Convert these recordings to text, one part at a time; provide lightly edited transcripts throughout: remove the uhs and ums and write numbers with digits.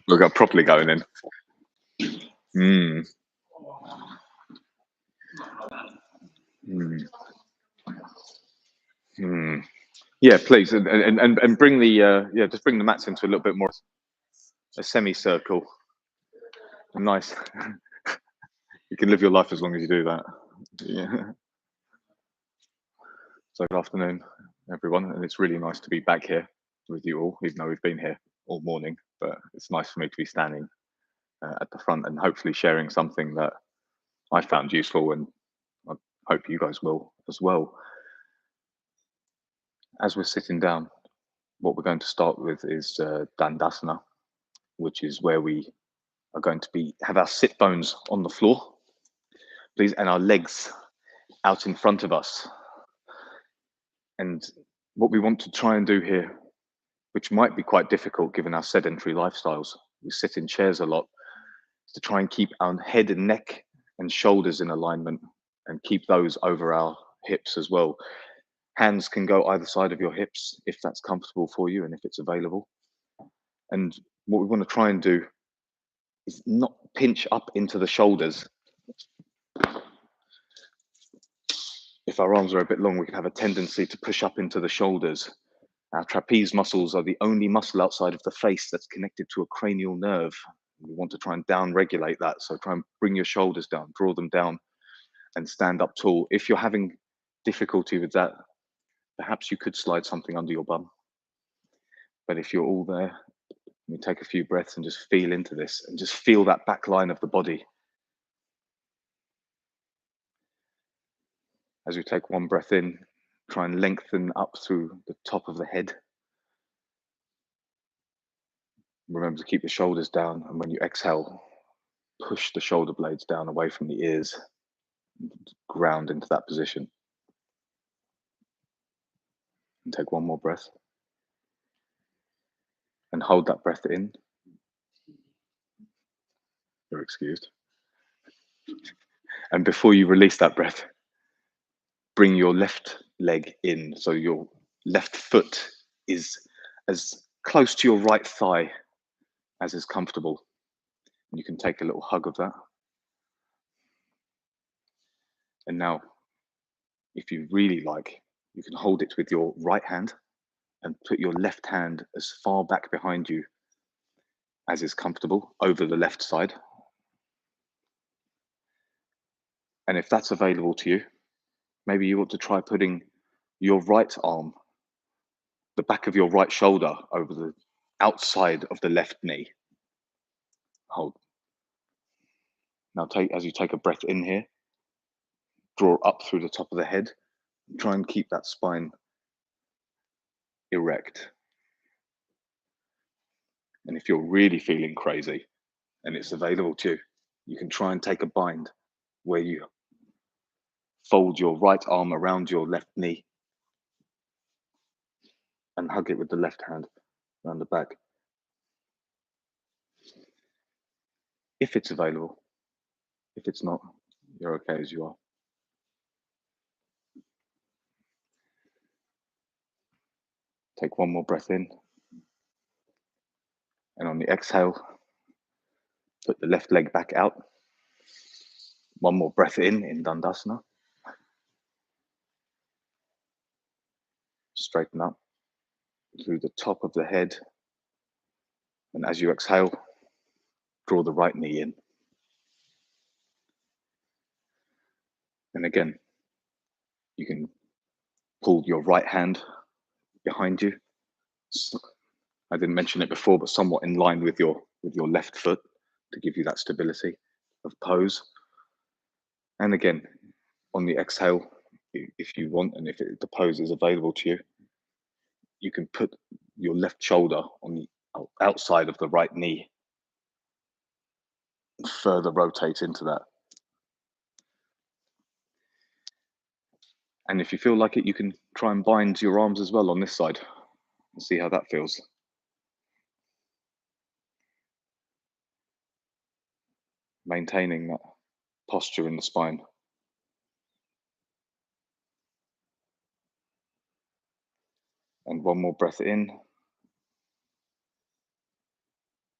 We've got properly going in. Mm. Mm. Mm. Yeah, please, and bring the just bring the mats into a little bit more a semicircle. Nice. You can live your life as long as you do that. Yeah. So good afternoon, everyone, and it's really nice to be back here with you all, even though we've been here all morning. But it's nice for me to be standing at the front and hopefully sharing something that I found useful, and I hope you guys will as well. As we're sitting down, what we're going to start with is Dandasana, which is where we are going to have our sit bones on the floor, please, and our legs out in front of us. And what we want to try and do here, which might be quite difficult given our sedentary lifestyles, we sit in chairs a lot, is to try and keep our head and neck and shoulders in alignment and keep those over our hips as well. Hands can go either side of your hips if that's comfortable for you and if it's available. And what we want to try and do is not pinch up into the shoulders. If our arms are a bit long, we can have a tendency to push up into the shoulders. Our trapeze muscles are the only muscle outside of the face that's connected to a cranial nerve. We want to try and down regulate that. So try and bring your shoulders down, draw them down, and stand up tall. If you're having difficulty with that, perhaps you could slide something under your bum. But if you're all there, you take a few breaths and just feel into this and just feel that back line of the body. As we take one breath in, try and lengthen up through the top of the head. Remember to keep the shoulders down, and when you exhale, push the shoulder blades down away from the ears, ground into that position. And take one more breath. And hold that breath in. You're excused. And before you release that breath, bring your left leg in. So your left foot is as close to your right thigh as is comfortable. And you can take a little hug of that. And now, if you really like, you can hold it with your right hand and put your left hand as far back behind you as is comfortable over the left side. And if that's available to you, maybe you want to try putting your right arm, the back of your right shoulder, over the outside of the left knee. Hold. Now as you take a breath in here, draw up through the top of the head, and try and keep that spine erect. And if you're really feeling crazy and it's available to you, you can try and take a bind where you fold your right arm around your left knee and hug it with the left hand around the back. If it's available. If it's not, you're okay as you are. Take one more breath in. And on the exhale, put the left leg back out. One more breath in Dandasana. Straighten up through the top of the head. And as you exhale, draw the right knee in. And again, you can pull your right hand behind you. I didn't mention it before, but somewhat in line with your left foot to give you that stability of pose. And again, on the exhale, if you want, and if the pose is available to you, you can put your left shoulder on the outside of the right knee and further rotate into that. And if you feel like it, you can try and bind your arms as well on this side and see how that feels. Maintaining that posture in the spine. And one more breath in.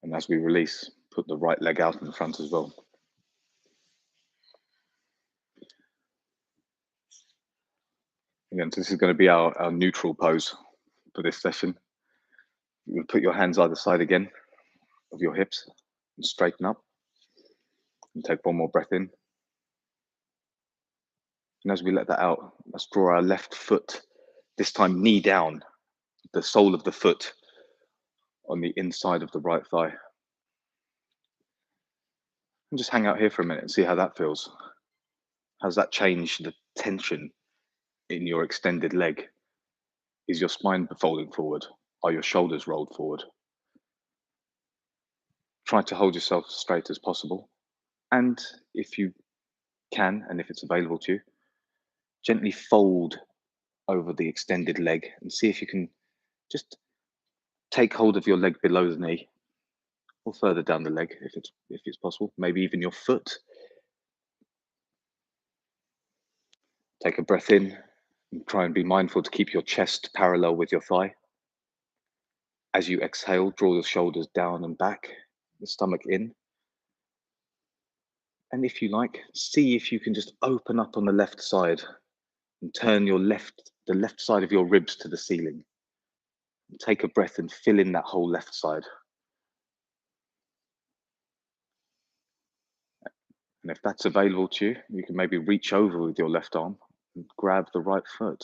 And as we release, put the right leg out in front as well. Again, so this is going to be our neutral pose for this session. You put your hands either side again of your hips and straighten up. And take one more breath in. And as we let that out, let's draw our left foot, this time knee down, the sole of the foot on the inside of the right thigh. And just hang out here for a minute and see how that feels. How's that change the tension in your extended leg? Is your spine folding forward? Are your shoulders rolled forward? Try to hold yourself straight as possible. And if you can, and if it's available to you, gently fold over the extended leg and see if you can just take hold of your leg below the knee or further down the leg if it's possible, maybe even your foot. Take a breath in and try and be mindful to keep your chest parallel with your thigh. As you exhale, draw the shoulders down and back, the stomach in. And if you like, see if you can just open up on the left side and turn the left side of your ribs to the ceiling. Take a breath and fill in that whole left side. And if that's available to you, you can maybe reach over with your left arm and grab the right foot.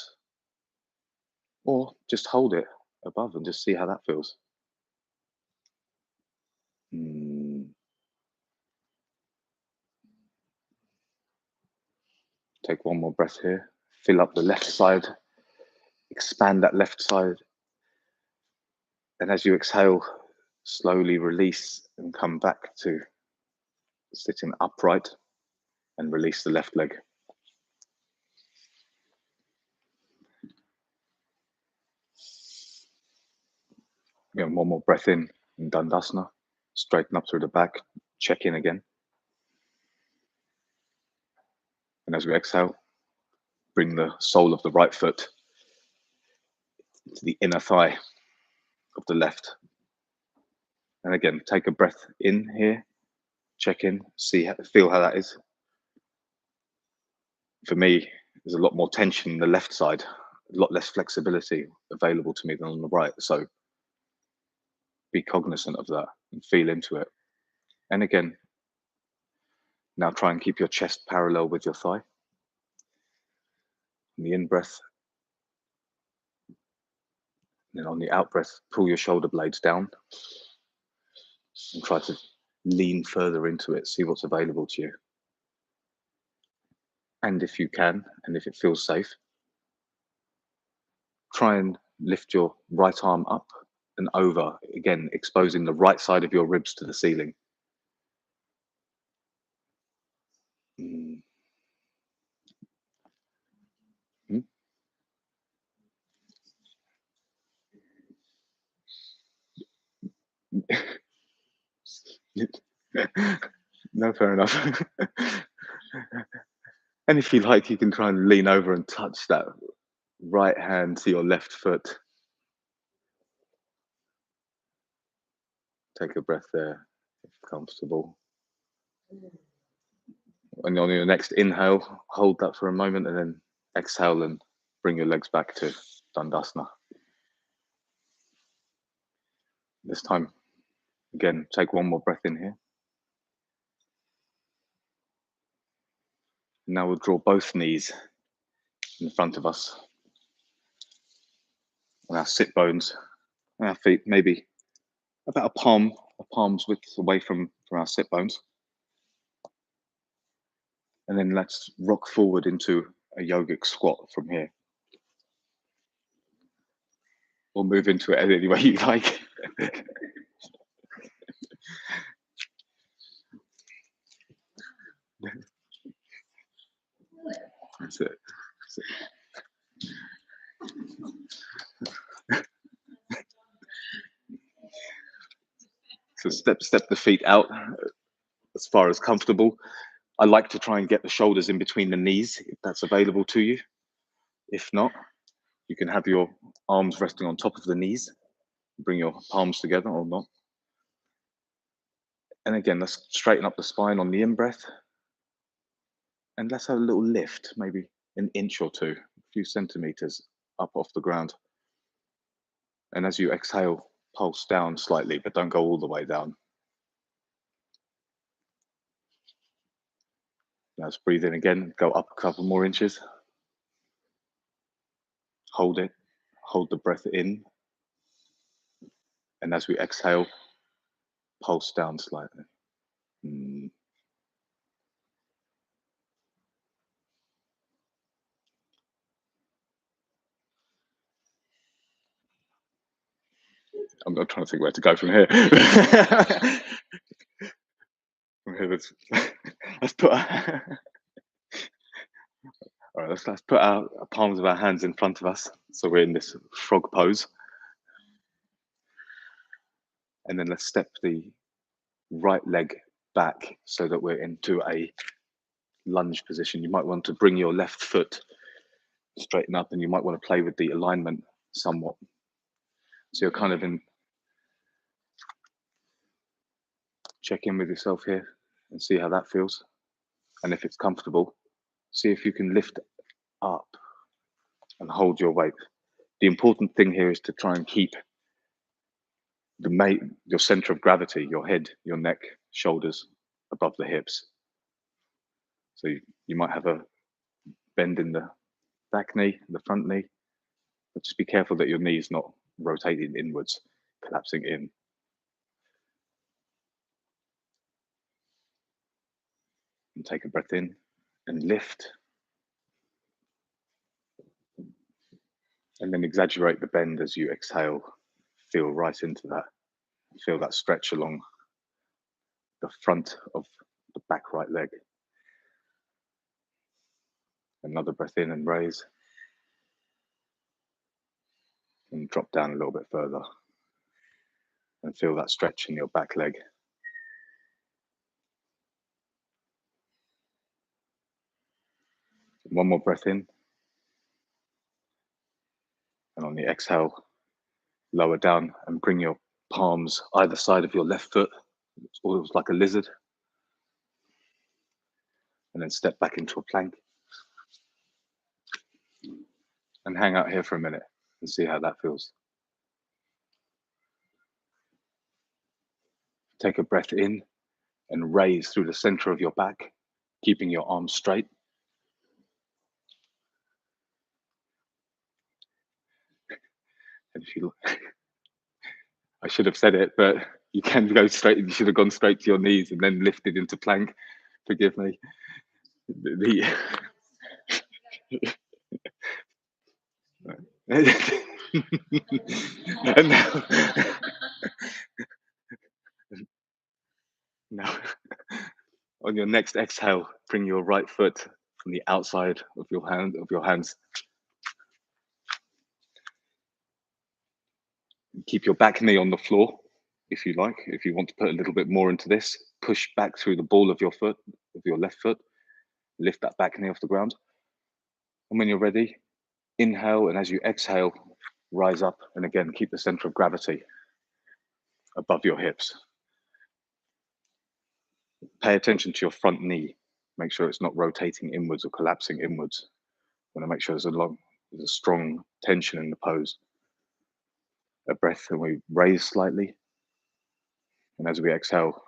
Or just hold it above and just see how that feels. Take one more breath here. Fill up the left side. Expand that left side. And as you exhale, slowly release and come back to sitting upright and release the left leg. Again, one more breath in Dandasana. Straighten up through the back. Check in again. And as we exhale, bring the sole of the right foot to the inner thigh of the left. And again, take a breath in here. Check in. Feel how that is. For me, there's a lot more tension in the left side, a lot less flexibility available to me than on the right. So be cognizant of that and feel into it. And again, now try and keep your chest parallel with your thigh. On the in-breath, and then on the out-breath, pull your shoulder blades down and try to lean further into it, see what's available to you. And if you can, and if it feels safe, try and lift your right arm up and over, again, exposing the right side of your ribs to the ceiling. No, fair enough. And if you like, you can try and lean over and touch that right hand to your left foot. Take a breath there, if comfortable. And on your next inhale, hold that for a moment and then exhale and bring your legs back to Dandasana. This time, again, take one more breath in here. Now we'll draw both knees in front of us. And our sit bones, and our feet maybe about a palm's width away from our sit bones. And then let's rock forward into a yogic squat from here. Or move into it any way you like. That's it. So step the feet out as far as comfortable. I like to try and get the shoulders in between the knees if that's available to you. If not, you can have your arms resting on top of the knees. Bring your palms together or not. And again, let's straighten up the spine on the in-breath. And let's have a little lift, maybe an inch or two, a few centimeters up off the ground. And as you exhale, pulse down slightly, but don't go all the way down. Now let's breathe in again, go up a couple more inches. Hold it, hold the breath in. And as we exhale, pulse down slightly. I'm not trying to think where to go from here. From here, let's put all right, let's put our palms of our hands in front of us. So we're in this frog pose. And then let's step the right leg back so that we're into a lunge position. You might want to bring your left foot straighten up, and you might want to play with the alignment somewhat. So you're kind of in, check in with yourself here and see how that feels. And if it's comfortable, see if you can lift up and hold your weight. The important thing here is to try and keep your center of gravity, your head, your neck, shoulders above the hips. So you might have a bend in the back knee, the front knee, but just be careful that your knee is not rotating inwards, collapsing in. And take a breath in and lift. And then exaggerate the bend as you exhale. Feel right into that. Feel that stretch along the front of the back right leg. Another breath in and raise. And drop down a little bit further. And feel that stretch in your back leg. One more breath in. And on the exhale, lower down and bring your palms either side of your left foot. It's almost like a lizard. And then step back into a plank. And hang out here for a minute and see how that feels. Take a breath in and raise through the center of your back, keeping your arms straight. And if you, I should have said it, but you can go straight. You should have gone straight to your knees and then lifted into plank. Forgive me. And now, on your next exhale, bring your right foot from the outside of your hands. Keep your back knee on the floor, if you like. If you want to put a little bit more into this, push back through the ball of your foot, of your left foot. Lift that back knee off the ground. And when you're ready, inhale, and as you exhale, rise up, and again, keep the center of gravity above your hips. Pay attention to your front knee. Make sure it's not rotating inwards or collapsing inwards. You want to make sure there's a strong tension in the pose. A breath, and we raise slightly. And as we exhale,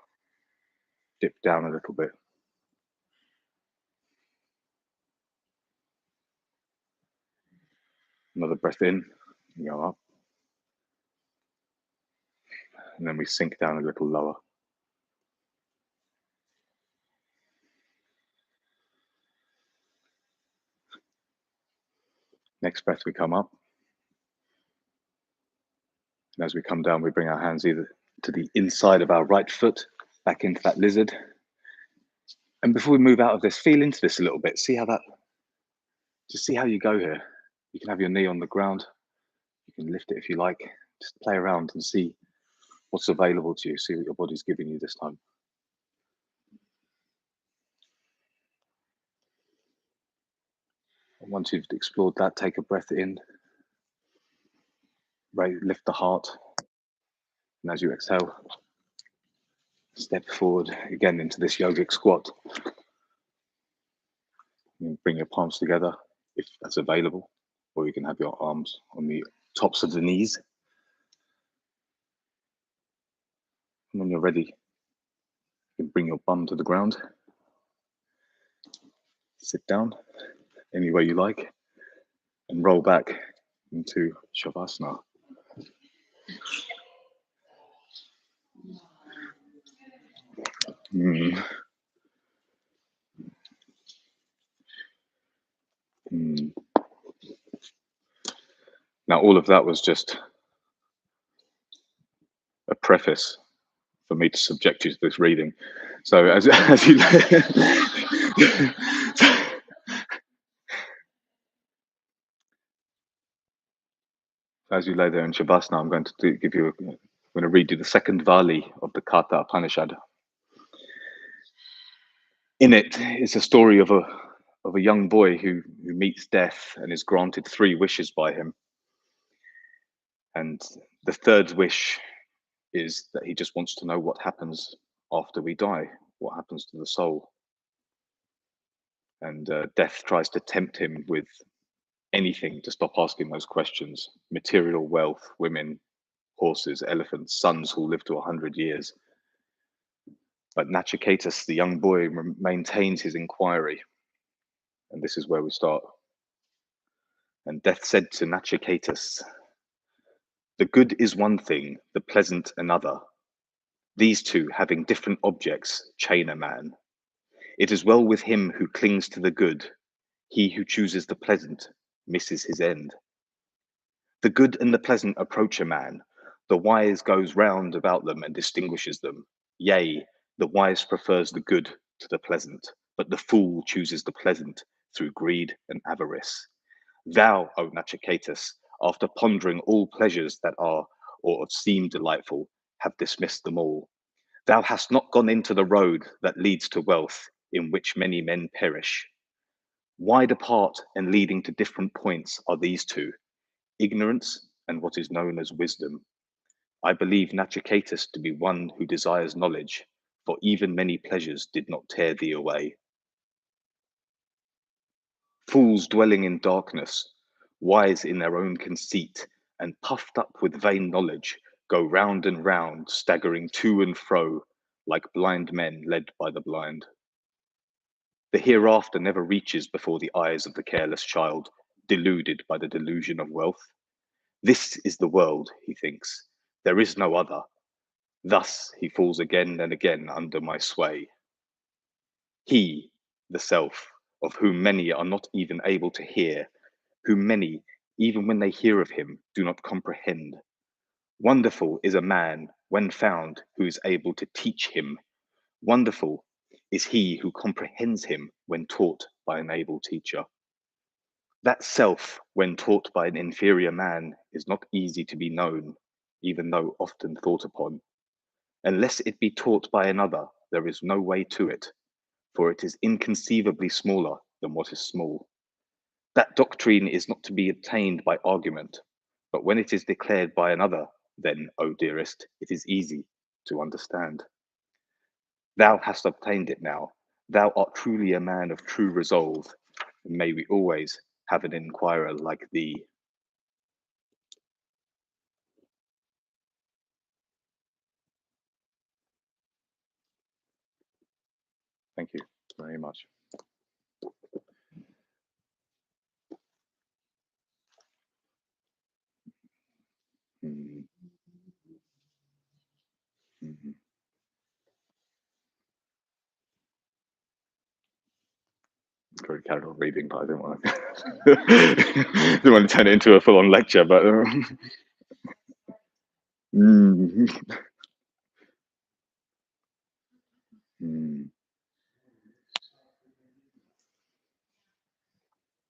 dip down a little bit. Another breath in, and go up. And then we sink down a little lower. Next breath, we come up. And as we come down, we bring our hands either to the inside of our right foot, back into that lizard. And before we move out of this, feel into this a little bit. Just see how you go here. You can have your knee on the ground. You can lift it if you like. Just play around and see what's available to you. See what your body's giving you this time. And once you've explored that, take a breath in. Lift the heart. And as you exhale, Step forward again into this yogic squat. You bring your palms together if that's available, or you can have your arms on the tops of the knees. And when you're ready, you can bring your bum to the ground. Sit down any way you like and roll back into Shavasana. Mm. Mm. Now, all of that was just a preface for me to subject you to this reading. So as you as you lay there in Shavasana, I'm going to I'm going to read you the second Vali of the Katha Upanishad. In it is a story of a young boy who meets death and is granted 3 wishes by him. And the third wish is that he just wants to know what happens after we die, what happens to the soul. And death tries to tempt him with anything to stop asking those questions: material wealth, women, horses, elephants, sons who'll live to 100 years. But Nachiketus, the young boy, maintains his inquiry. And this is where we start. And death said to Nachiketus, "The good is one thing, the pleasant another. These two, having different objects, chain a man. It is well with him who clings to the good. He who chooses the pleasant misses his end. The good and the pleasant approach a man. The wise goes round about them and distinguishes them. Yea, the wise prefers the good to the pleasant, but the fool chooses the pleasant through greed and avarice. Thou, O Nachiketus, after pondering all pleasures that are or seem delightful, have dismissed them all. Thou hast not gone into the road that leads to wealth, in which many men perish. Wide apart and leading to different points are these two: ignorance and what is known as wisdom. I believe Nachiketus to be one who desires knowledge, for even many pleasures did not tear thee away. Fools dwelling in darkness, wise in their own conceit, and puffed up with vain knowledge, go round and round, staggering to and fro, like blind men led by the blind. The hereafter never reaches before the eyes of the careless child, deluded by the delusion of wealth. This is the world, he thinks. There is no other. Thus he falls again and again under my sway. He, the self, of whom many are not even able to hear, whom many, even when they hear of him, do not comprehend. Wonderful is a man, when found, who is able to teach him. Wonderful is he who comprehends him when taught by an able teacher. That self, when taught by an inferior man, is not easy to be known, even though often thought upon. Unless it be taught by another, there is no way to it, for it is inconceivably smaller than what is small. That doctrine is not to be obtained by argument, but when it is declared by another, then, O dearest, it is easy to understand. Thou hast obtained it now. Thou art truly a man of true resolve, and may we always have an inquirer like thee. Thank you very much. Mm, mm. Very carried on reading, but I didn't want to, didn't want to turn it into a full-on lecture. But mm, mm,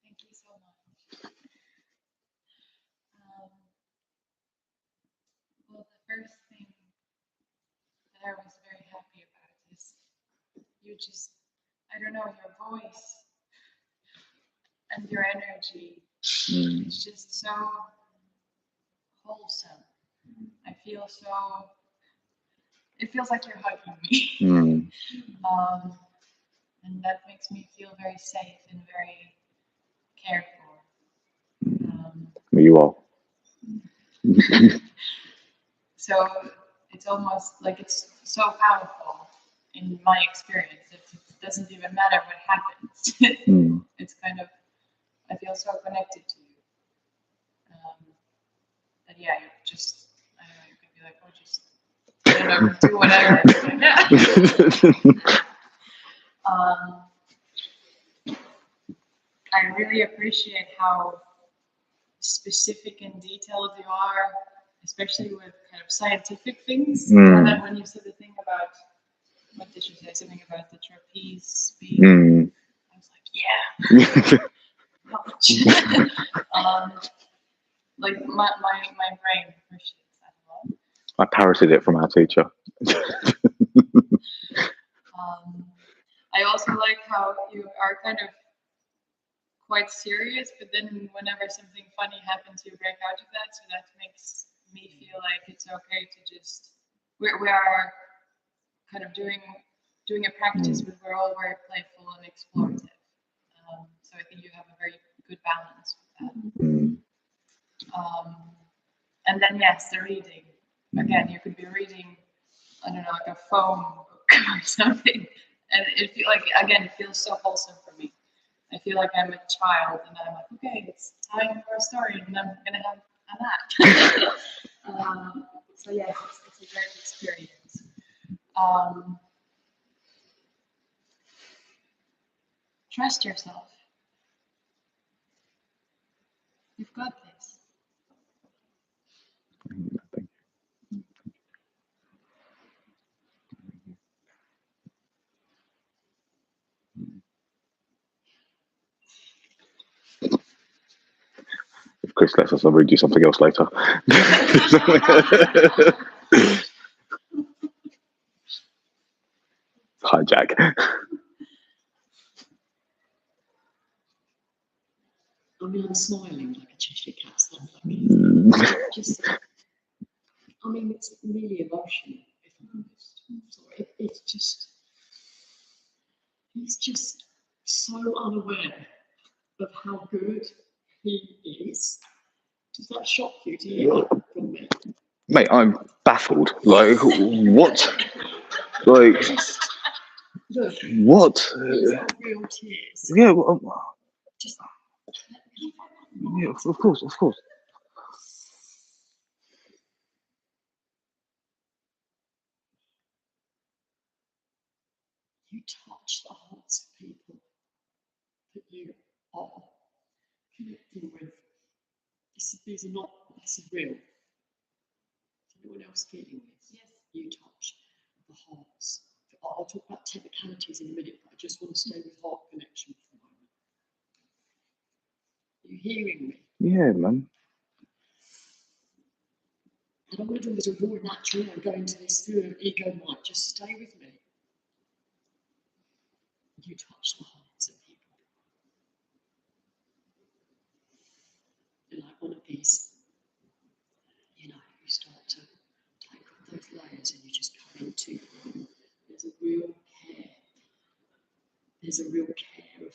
Thank you so much. Well, the first thing that I was very happy about is you just, I don't know, your voice and your energy. mm, It's just so wholesome. I feel so it feels like you're hugging me. Mm. And that makes me feel very safe and very cared for. You are. So it's almost like it's so powerful in my experience that it doesn't even matter what happens. It's kind of, I feel so connected to you. That yeah, you just, I don't know, you could be like, oh, just, I don't know, do whatever. I really appreciate how specific and detailed you are, especially with kind of scientific things. And then when you said the thing about, what did you say? Something about the trapeze speed. I was like, yeah. Knowledge. Like my brain appreciates that a lot. I parroted it from our teacher. I also like how you are kind of quite serious, but then whenever something funny happens, you break out of that. So that makes me feel like it's okay to just, we are kind of doing a practice, but we're all very playful and explorative. So I think you have a very good balance with that. And then yes, the reading. Again, you could be reading, I don't know, like a phone book or something, and it feel like, again, it feels so wholesome for me. I feel like I'm a child, and I'm like, okay, it's time for a story, and I'm gonna have that. So yeah, it's a great experience. Trust yourself. You've got this. If Chris lets us, I'll read you something else later. Hijack. I mean, I'm smiling like a Cheshire cat. Just, I mean, it's really emotional, if I'm honest. Sorry, it's just, he's just so unaware of how good he is. Does that shock you to hear that from me? Mate, I'm baffled. Like, what? Like, Look, what? these are real tears. Yeah, Just, yeah, of course, of course. you touch the hearts of people that you are connecting with. These are not, this is real. Is anyone else feeling this? Yes. You touch the hearts. I'll talk about technicalities in a minute, but I just want to stay with heart connection for a moment. Are you hearing me? Yeah, man. And I'm going to do this with more natural and go into this through an ego mind. Just stay with me. You touch the hearts of people. You're like one of these, you start to take off those layers and you just come into them. There's a real care. There's a real care of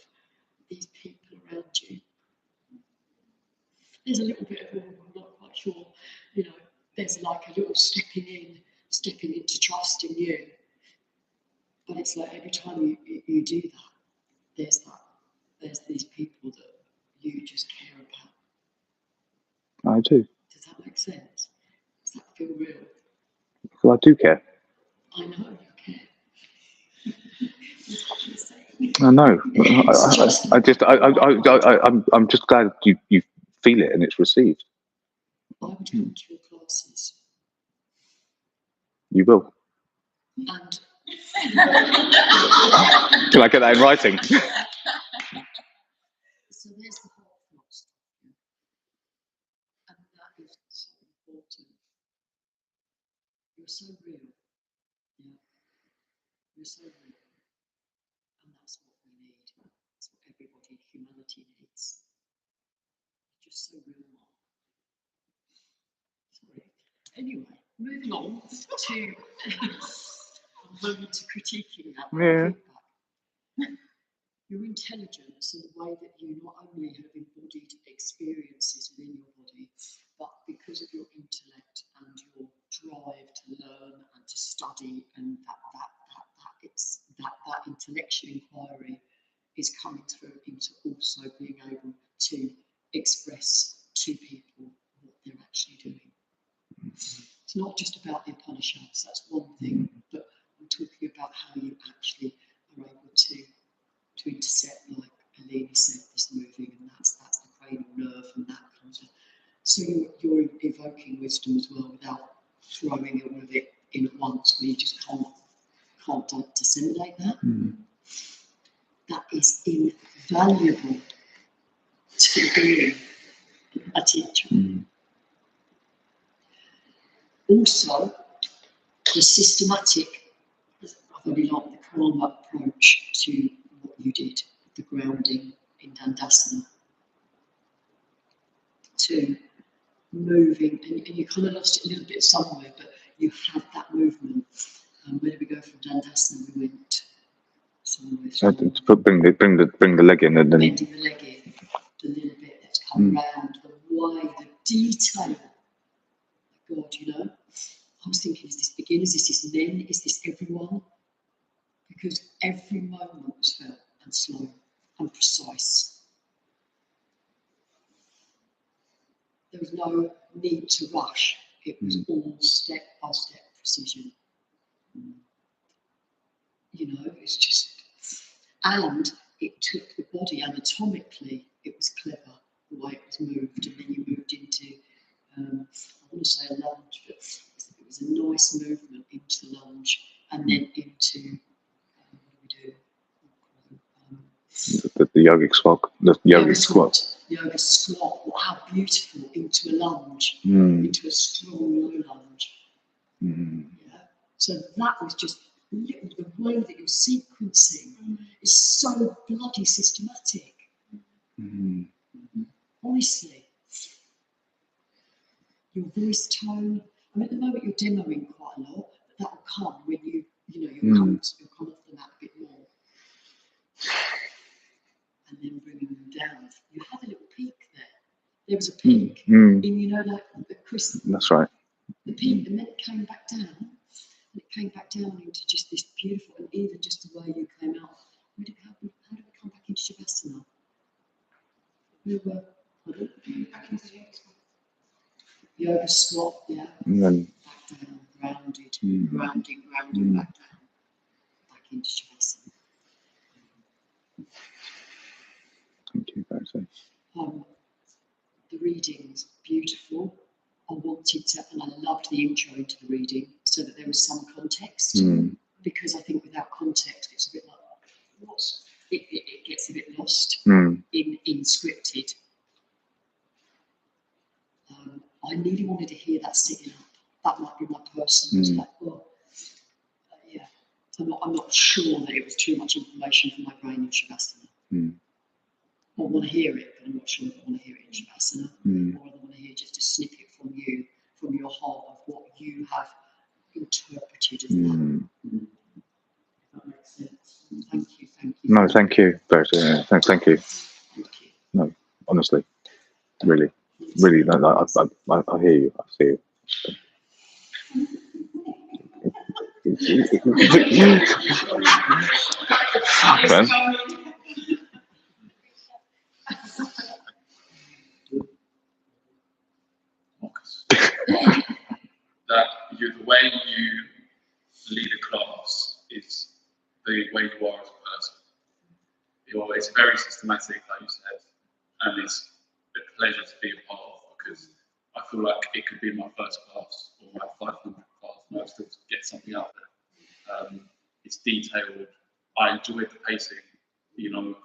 these people around you. There's a little bit of, I'm not quite sure, there's like a little stepping into trust in you. But it's like every time you do that, there's these people that you just care about. I do. Does that make sense? Does that feel real? Well, I do care. I know you care. I know. I'm just glad you feel it and it's received. I would come to your classes. You will. And Can I get that in writing? so there's the whole philosophy. And that is so important. You're so real. Yeah. You're so real. And that's what we need. That's what everybody in humanity needs. You're just so real, Mark. Sorry. Anyway, moving on to a moment to critiquing that Yeah. feedback. Your intelligence and the way that you not only have embodied experiences within your body, but because of your intellect and your drive to learn and to study, and that intellectual inquiry is coming through into also being able to express to people what they're actually doing. It's not just about the Upanishads, that's one thing, but I'm talking about how you actually are able to intercept, like Alina said, this moving, and that's the cranial nerve and that kind of. So you're evoking wisdom as well without throwing all of it in at once, where you just can't disseminate that. That is invaluable to being a teacher. Also, the systematic, I really like the karma approach to what you did, the grounding in Dandasana, to moving, and you kind of lost it a little bit somewhere, but you had that movement. Where did we go from Dandasana? We went somewhere. Bring the leg in and then Bending the leg in, the little bit that's come round, the way, the detail. God, you know, I was thinking, is this beginners? Is this men? Is this everyone? Because every moment was felt and slow and precise. There was no need to rush. It was all step by step precision. You know, it's just, and it took the body anatomically, it was clever the way it was moved, and then you moved into, I want to say a lunge, but it was a nice movement into lunge, and then into, what do we do? the yogic squat. The yogic squat. Yoga squat. How beautiful, into a lunge, into a strong low lunge. Yeah. So that was just the way that you're sequencing is so bloody systematic. Honestly, your voice tone. I mean, at the moment you're demoing quite a lot, but that will come when you'll come off the mat a bit more, and then bringing them down. You had a little peak there. There was a peak in, like the crisp. That's right. The peak, and then it came back down. And it came back down into just this beautiful, and even just the way you came out. How did we come back into Shavasana? We were back into yoga squat, yeah. And then Back down, grounded, grounding, back down, back into Shavasana. thank you, Barry. The reading's beautiful. I wanted to, and I loved the intro into the reading, so that there was some context. Because I think without context, it's a bit like, it gets a bit lost in scripted. I really wanted to hear that sitting up. That might be my personal. Like, yeah. I'm not sure that it was too much information for my brain in Shavasana. I want to hear it, but I'm not sure if I want to hear it in Shavasana. Or I want to hear just a snippet from you, from your heart of what you have interpreted as that. That makes sense. Thank you. No, thank you, Barry. Thank you. Thank you. No, honestly, really. No, I hear you. I see you. Man. That the way you lead a class is the way you are as a person. It's very systematic, like you said, and it's a pleasure to be a part of, because I feel like it could be my first class or my 500th class, and I still get something out there. It's detailed. I enjoy the pacing. I'm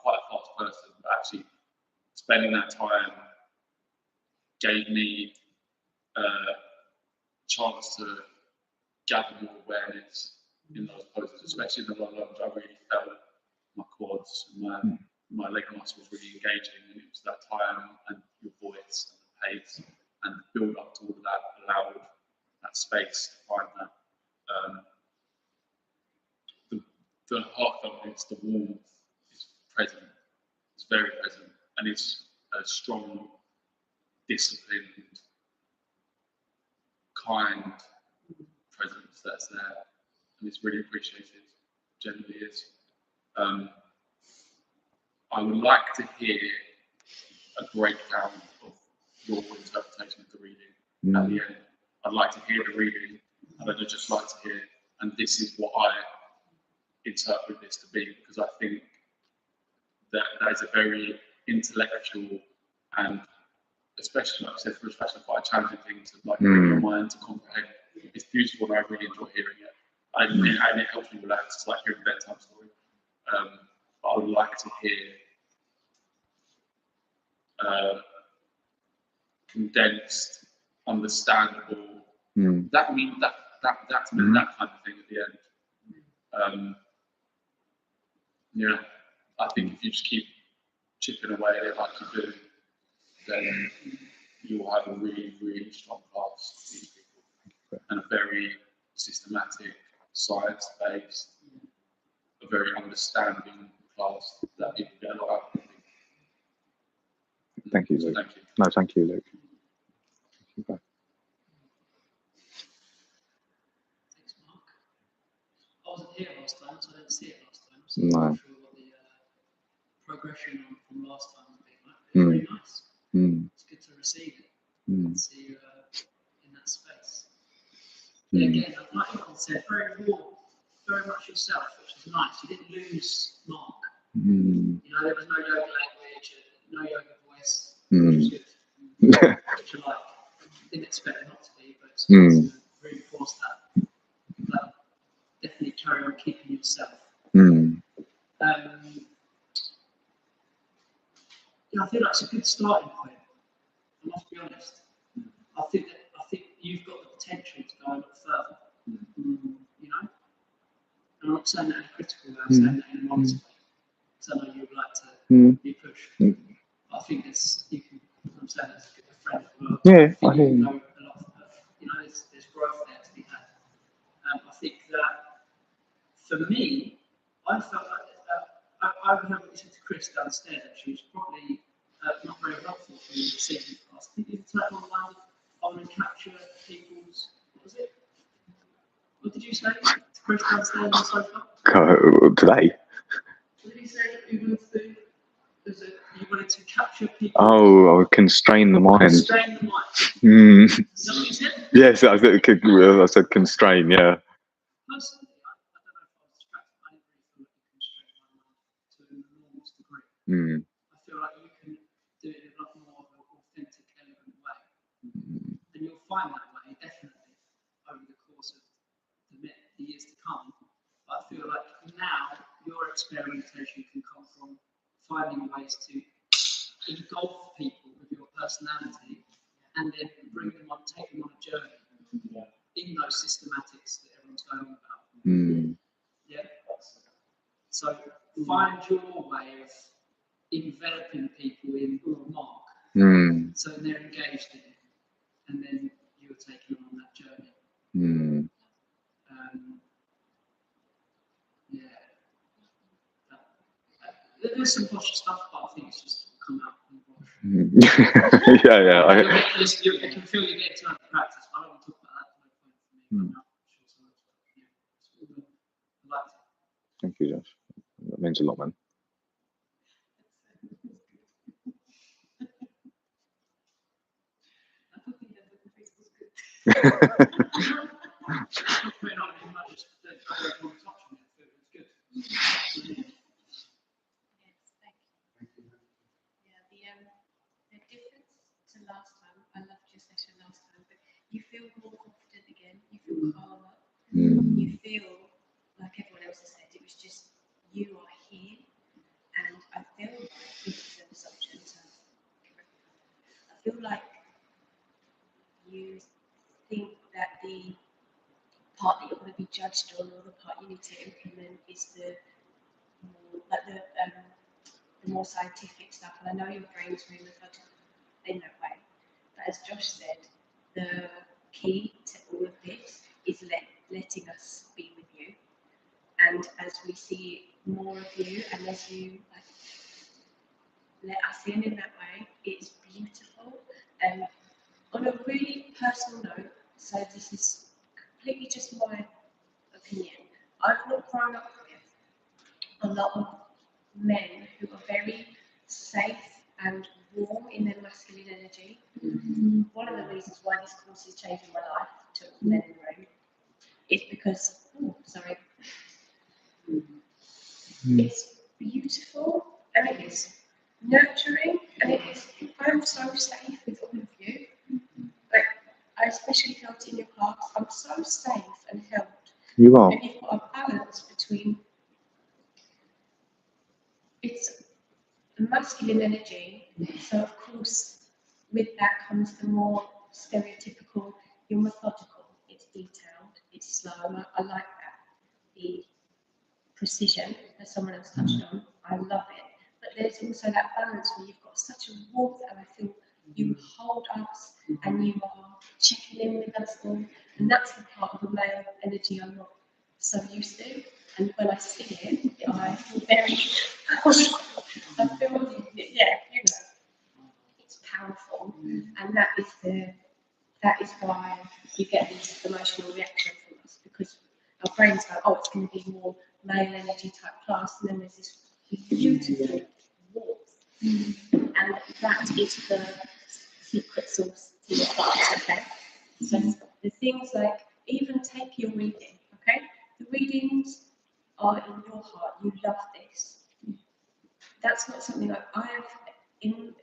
quite a fast person, but actually spending that time gave me a chance to gather more awareness in those poses, especially in the long lunge. I really felt my quads, my leg muscles really engaging, and it was that time and your voice and the pace and the build up to all of that allowed space to find that. The heartfeltness, the warmth is present. It's very present, and it's a strong, disciplined, kind presence that's there, and it's really appreciated. Generally is. I would like to hear a breakdown of your interpretation of the reading at the end. I'd like to hear the reading, and I'd just like to hear, and this is what I interpret this to be, because I think that is a very intellectual and, especially like I said, for a fashion, quite a challenging thing to like bring your mind to comprehend. It's beautiful, and I really enjoy hearing it, and it helps me relax. It's like hearing a bedtime story. But I would like to hear condensed, understandable. That means that kind of thing at the end. Yeah, I think if you just keep chipping away at it like you do, then you'll have a really, really strong class of these people, and a very systematic, science-based, a very understanding class that people get a lot out of. Thank you, Luke. Thank you. No, thank you, Luke. Okay. Thanks, Mark. I wasn't here last time, so I didn't see it last time. So No. I'm not sure what the progression from last time would be like. But it's really nice. It's good to receive it and see you in that space. Yeah, again, like you said, very warm, very much yourself, which is nice. You didn't lose Mark. You know, there was no yoga language, no yoga voice, which was good. Which I like. Didn't expect it not to be, but it's good to reinforce that. But definitely carry on keeping yourself. Yeah, I think that's a good starting point. I must be honest. I think you've got the potential to go a lot further. You know, and I'm not saying that in a critical way. I'm saying that in a modest way. Because I know you would like to be pushed. I think you can. I'm saying as a friend as well. Yeah, I think you know a lot. You know, there's growth there to be had. I think that for me, I felt like I remember listening to Chris downstairs, and she was probably not very helpful for me receiving class. I think you type online, I want to capture people's. What was it? What did you say to Chris downstairs on the sofa? Today? What did he say that you wanted to do? You wanted to capture people. Oh, constrain the mind. Constrain the mind. Is that what you said? Yes, I said constrain, yeah. Personally, I don't know if I was distracted. I didn't really feel like you constrain my mind to an enormous degree. I feel like you can do it in a lot more of an authentic, elegant way. And you'll find that way, definitely, over the course of the years to come. But I feel like now your experimentation can come from finding ways to engulf people with your personality and then take them on a journey in those systematics that everyone's going about. Yeah. So find your way of enveloping people in Mark. So they're engaged in it, and then you're taking them on that journey. Yeah. There's some poshy stuff, but I think it's just come out in the wash. Yeah. I can feel you getting to practice. I don't want to talk about that. No point for me. I like it. Thank you, Josh. That means a lot, man. I don't think that the face was good. The difference to last time, I loved your session last time, but you feel more confident again, you feel calmer, you feel like everyone else has said, it was just, you are here, and I feel like this is an assumption, so I feel like you think that the part that you're going to be judged on, or the part you need to implement, is the more scientific stuff. And I know your brain's really much in that way. But as Josh said, the key to all of this is letting us be with you. And as we see more of you, and as you let us in that way, it's beautiful. And on a really personal note, so this is completely just my opinion, I've not grown up with a lot of men who are very safe and warm in their masculine energy. One of the reasons why this course is changing my life to men in the room is because, it's beautiful and it is nurturing and it is, I'm so safe with all of you. Like, I especially felt in your class, I'm so safe and held. You are. And you've got a balance between, it's a masculine energy, so of course with that comes the more stereotypical, you're methodical, it's detailed, it's slow, I like that. The precision, as someone else touched on, I love it. But there's also that balance where you've got such a warmth, and I feel you hold us and you are checking in with us all, and that's the part of the male energy I'm not so used to. And when I see it, I feel very, I feel, yeah, you know, it's powerful, and that is why you get this emotional reaction from us, because our brains go, oh, it's going to be more male energy type class, and then there's this beautiful warmth, and that is the secret sauce to your class, okay? So the things like, even take your reading, okay? The readings are in your heart, you love this. That's not something like in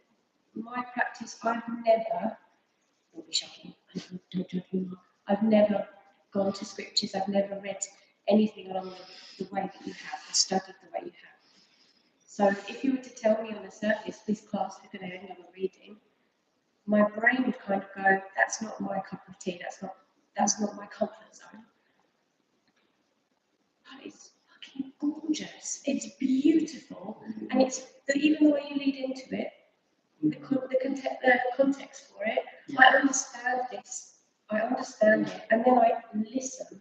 my practice, I've never, will be shocking, I've never gone to scriptures, I've never read anything along the way that you have, or studied the way you have. So if you were to tell me on the surface, this class is going to end on a reading, my brain would kind of go, that's not my cup of tea, that's not my comfort zone. But it's fucking gorgeous, it's beautiful, and it's even the way you lead into it, the context for it, I understand this, I understand it, and then I listen.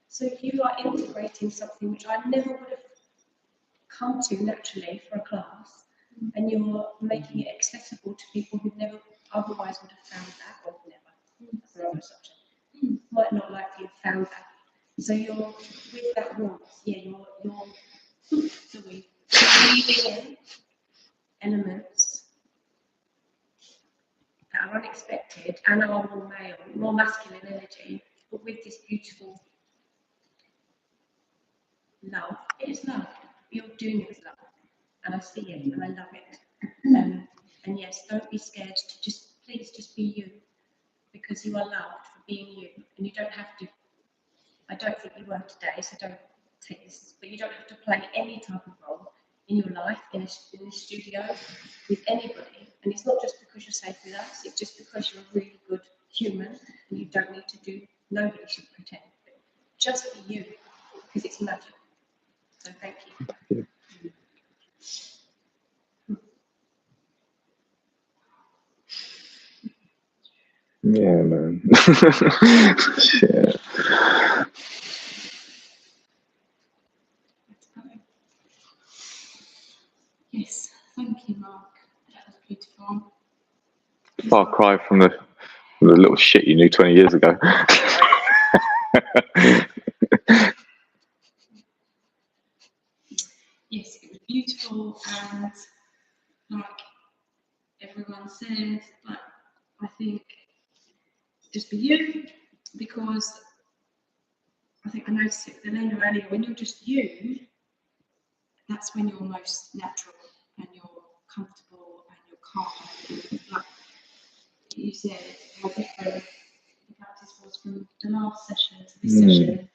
So you are integrating something which I never would have come to naturally for a class, and you're making it accessible to people who never otherwise would have found that, or never, might not likely have found that. So you're with that warmth, yeah, you're leading in elements that are unexpected and are more male, more masculine energy, but with this beautiful love. It is love. You're doing it with love, and I see it and I love it. And yes, don't be scared to please just be you, because you are loved for being you, and you don't have to. I don't think you were today, so don't take this. But you don't have to play any type of role in your life, in the studio, with anybody. And it's not just because you're safe with us, it's just because you're a really good human and you don't need to do, nobody should pretend. But just be you, because it's magic. So thank you. Yeah, man. Yeah. Yes, thank you, Mark. That was beautiful. Far cry from the little shit you knew 20 years ago. Yes, it was beautiful, and like everyone said, like, I think just be you, because I think I noticed it with Elena earlier, when you're just you, that's when you're most natural and you're comfortable and you're calm. Like you said, how different the practice was from the last session to this session.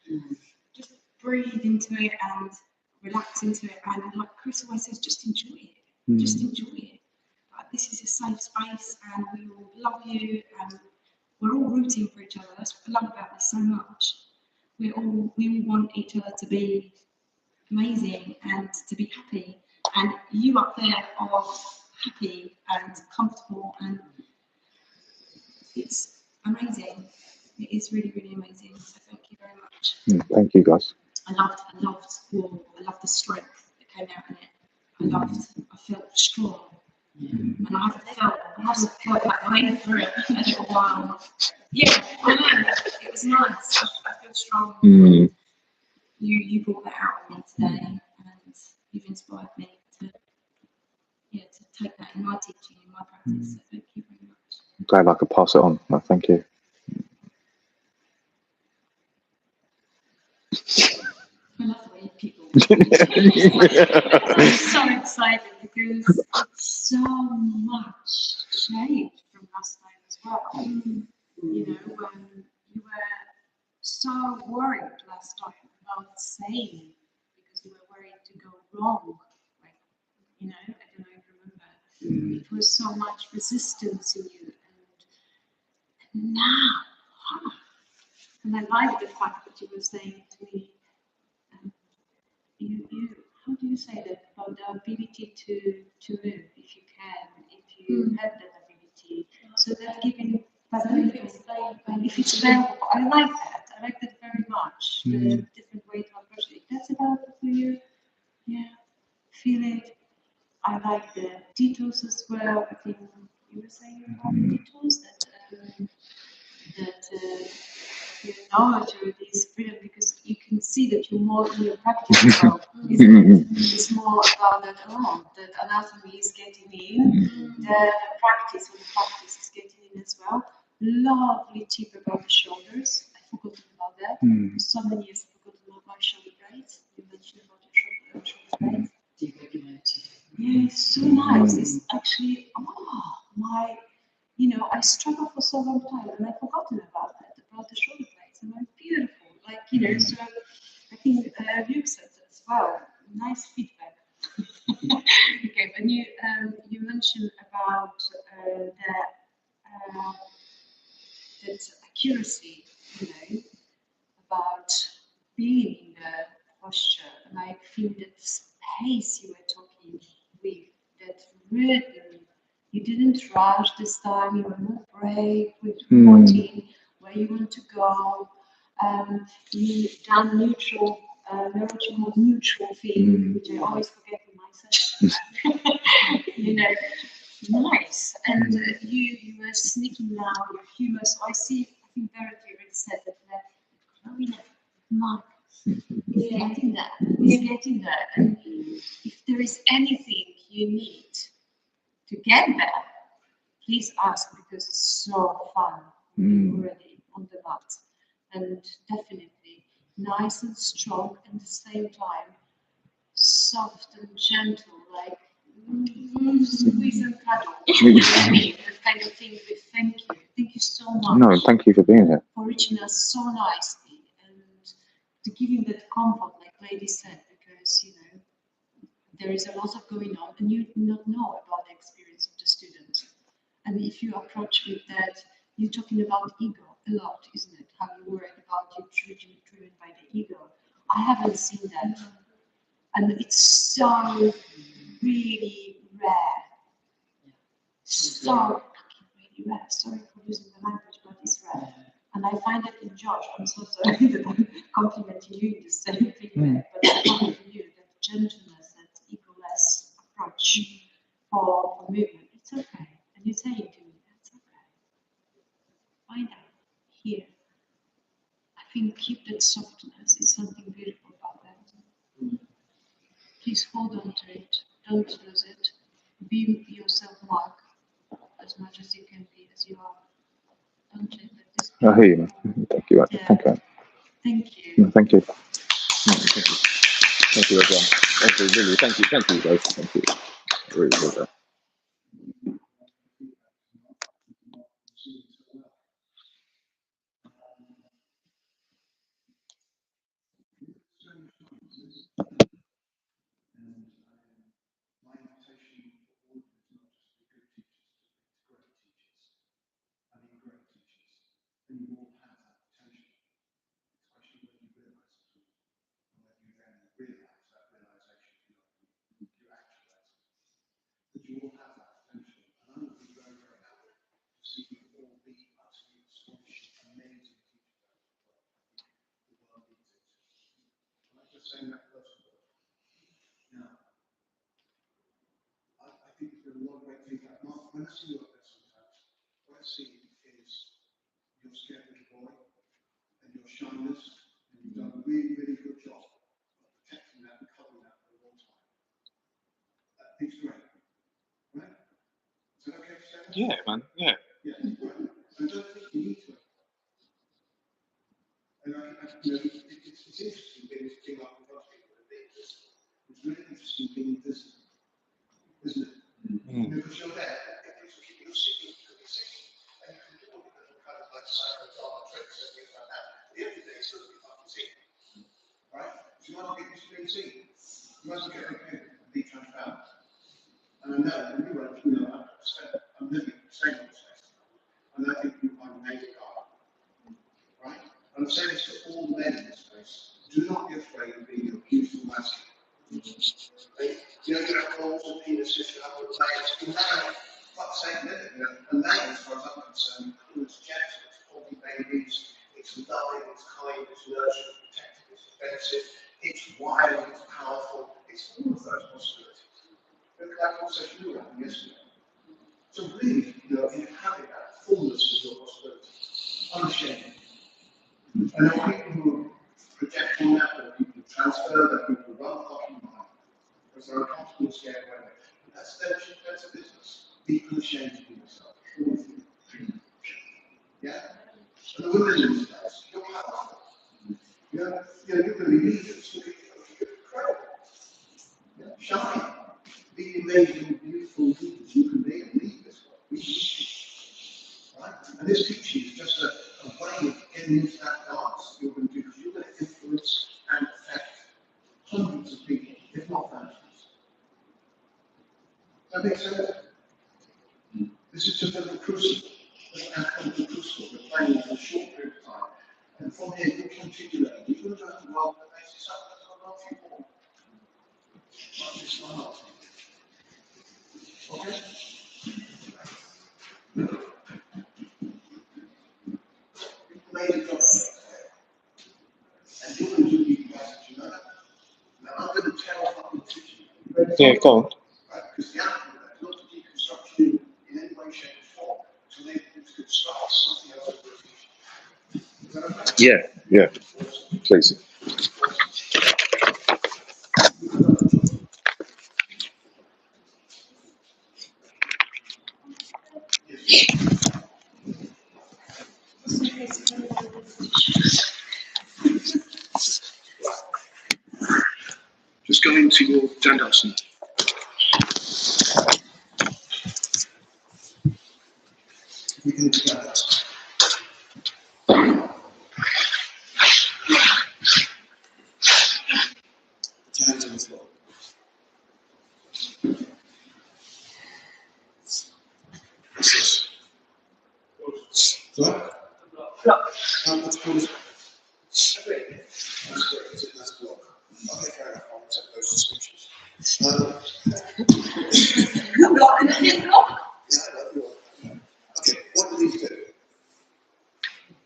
Just breathe into it and relax into it, and like Chris always says, just enjoy it. Just enjoy it. Like, this is a safe space, and we all love you, and we're all rooting for each other. That's what I love about this so much. We all want each other to be amazing and to be happy, and you up there are happy and comfortable, and it's amazing. It is really, really amazing. So thank you very much. Thank you, guys. I loved the strength that came out in it. I felt strong. And I haven't felt that way for a little while. Yeah, I know. It was nice. I feel strong. You brought that out of me today, and you've inspired me to take that in my teaching, in my practice. So thank you very much. I'm glad I could pass it on. No, thank you. I love the way people. I'm so excited because it's so much changed from last time as well. You know, when you were so worried last time about saying because you were worried to go wrong. Like, you know, I don't know if you remember. It was so much resistance in you, and now, and I like the fact that you were saying to me. How do you say that about the ability to move if you can, if you have that ability? So that giving, but if it's available, I like that. I like that very much. The different way to approach it. That's available for you. Yeah, feel it. I like the detours as well. I think you were saying about detours that your knowledge already is brilliant because you can see that you're more in your practice as well, isn't it? It's more about that, that anatomy is getting in, the practice is getting in as well. Lovely tip about the shoulders. I forgot about that. For so many years I forgot about my shoulder blades. You mentioned about your shoulder blades. Deregulated. Yeah, it's so nice. It's actually, I struggled for so long time and I've forgotten about the shoulder blades, and they're beautiful. So I think Luke said as well. Nice feedback. Okay, when you mentioned about that accuracy, about being in the posture, and I think that space you were talking with, that rhythm. You didn't rush this time, you were more brave with reporting where you want to go. You done neutral, neutral thing, which I always forget in my session. Nice. And you were sneaking now your humor. So I think Verity already said that Chloe Mark is getting there. He's getting there. And if there is anything you need to get there, please ask because it's so fun already on the mat. And definitely nice and strong and at the same time soft and gentle, like squeeze and cuddle. That kind of thing. With thank you. Thank you so much. No, thank you for being here. For reaching us so nicely and to giving that comfort, like Lady said, because there is a lot of going on and you do not know about the experience of the student. And if you approach with that, you're talking about ego a lot, isn't it? How you worried about you driven by the ego. I haven't seen that. And it's so really rare. So fucking really rare. Sorry for using the language, but it's rare. And I find it in Josh. I'm so sorry that I'm complimenting you in the same thing, but I'm complimenting you, that gentleness, that ego-less approach for movement. It's okay. And you're saying to me, that's okay. Find out here. I think keep that softness. It's something beautiful about that. Please hold on to it. Don't lose it. Be yourself, Mark, as much as you can be, as you are. Don't let this be. I hear you. Thank you. Yeah. Thank you. Thank you. No, thank you. No, thank you. Thank you, everyone. Actually, really, thank you. Thank you, guys. Thank you. Really, really. just saying that first of all. Now, I think there's been a lot of great things. Mark, when I see you up there sometimes, what I see is your scared little boy and your shyness, and you've done a really, really good job of protecting that and covering that for a long time. It's great, right? Is that okay to say that? Yeah, man. Yeah. Yeah, right. I don't think you need to. And you know, it's interesting being up in front of people and being visible. It's really interesting being visible, isn't it? Mm. Because you're there, you're sitting, and you can do all the little kind of like psychodrama tricks and things like that. At the end of the day, it's still be fucking seen, right? So you want to get used to being seen. You want to get okay and be transparent. And I know, and you were, you know, I'm living the same place, and I think you are an amazing guy, right? I'm saying this to all men in this place. Do not be afraid of being a beautiful masculine. You know, you have balls and penises, you have all layers. A man, fuck's sake, you know, a man, as far as I'm concerned, includes gentle, it's holding babies, it's loving, it's kind, it's nurturing, it's protective, it's defensive, it's wild, it's powerful, it's all of those possibilities. Look at that conversation you were having yesterday. So really, you know, inhabit that fullness of your possibilities, unashamed. And there are people who project on that, there are people who transfer, there are people who run fucking mind, because they're uncomfortable, scared, whatever. That's a business. Be unashamed to be yourself. Yeah? And the women in this place, you're powerful. You're going to be leaders. You're incredible. Yeah? Shine. Be amazing, beautiful leaders you can be and lead this world. We need you. Right? And this teaching is just a way of getting into that dance you're going to do, because you're going to influence and affect hundreds of people, if not thousands. Does that make sense? This is just a little crucible. A crucible. We're playing for a short period of time. And from here, you continue. You're going to have to roll the basis up. That's what I'm asking for. Not just one off. Okay? You've made a job. And you're going to do the best, you know that. Now, I'm going to tell fucking teaching. Yeah, go on. Right? Because the outcome of that is not to deconstruct you in any way, shape, or form, to make you to construct something else for the future. Is that okay? Yeah, yeah. Please. Just go into your Dandasana. We can do Dandasana. Put your hands on the floor. What's this? What? What's called? That's great. That's block. Okay, fair enough. I'll accept those descriptions. A block and a flip block. Yeah, I love you all. Okay, what do these do?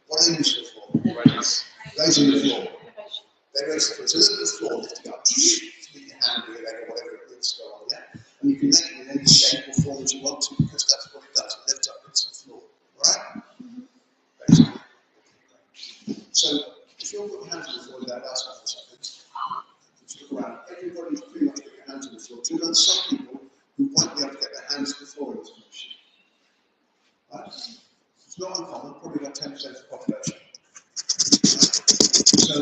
What are they useful for? Raising the floor. They raise the floor. So look at the floor lifting up. With your hand or your leg or whatever it needs to go on there. And you can make it in any shape or form that you want to, because that's what it does. It lifts up into the floor. Alright? Basically. So if you'll put your hands on the floor without asking for something, just look around. Everybody's pretty much got your hands on the floor. So there's some people who won't be able to get their hands to the floor in this machine. Right? It's not uncommon, probably about 10% of the population. So,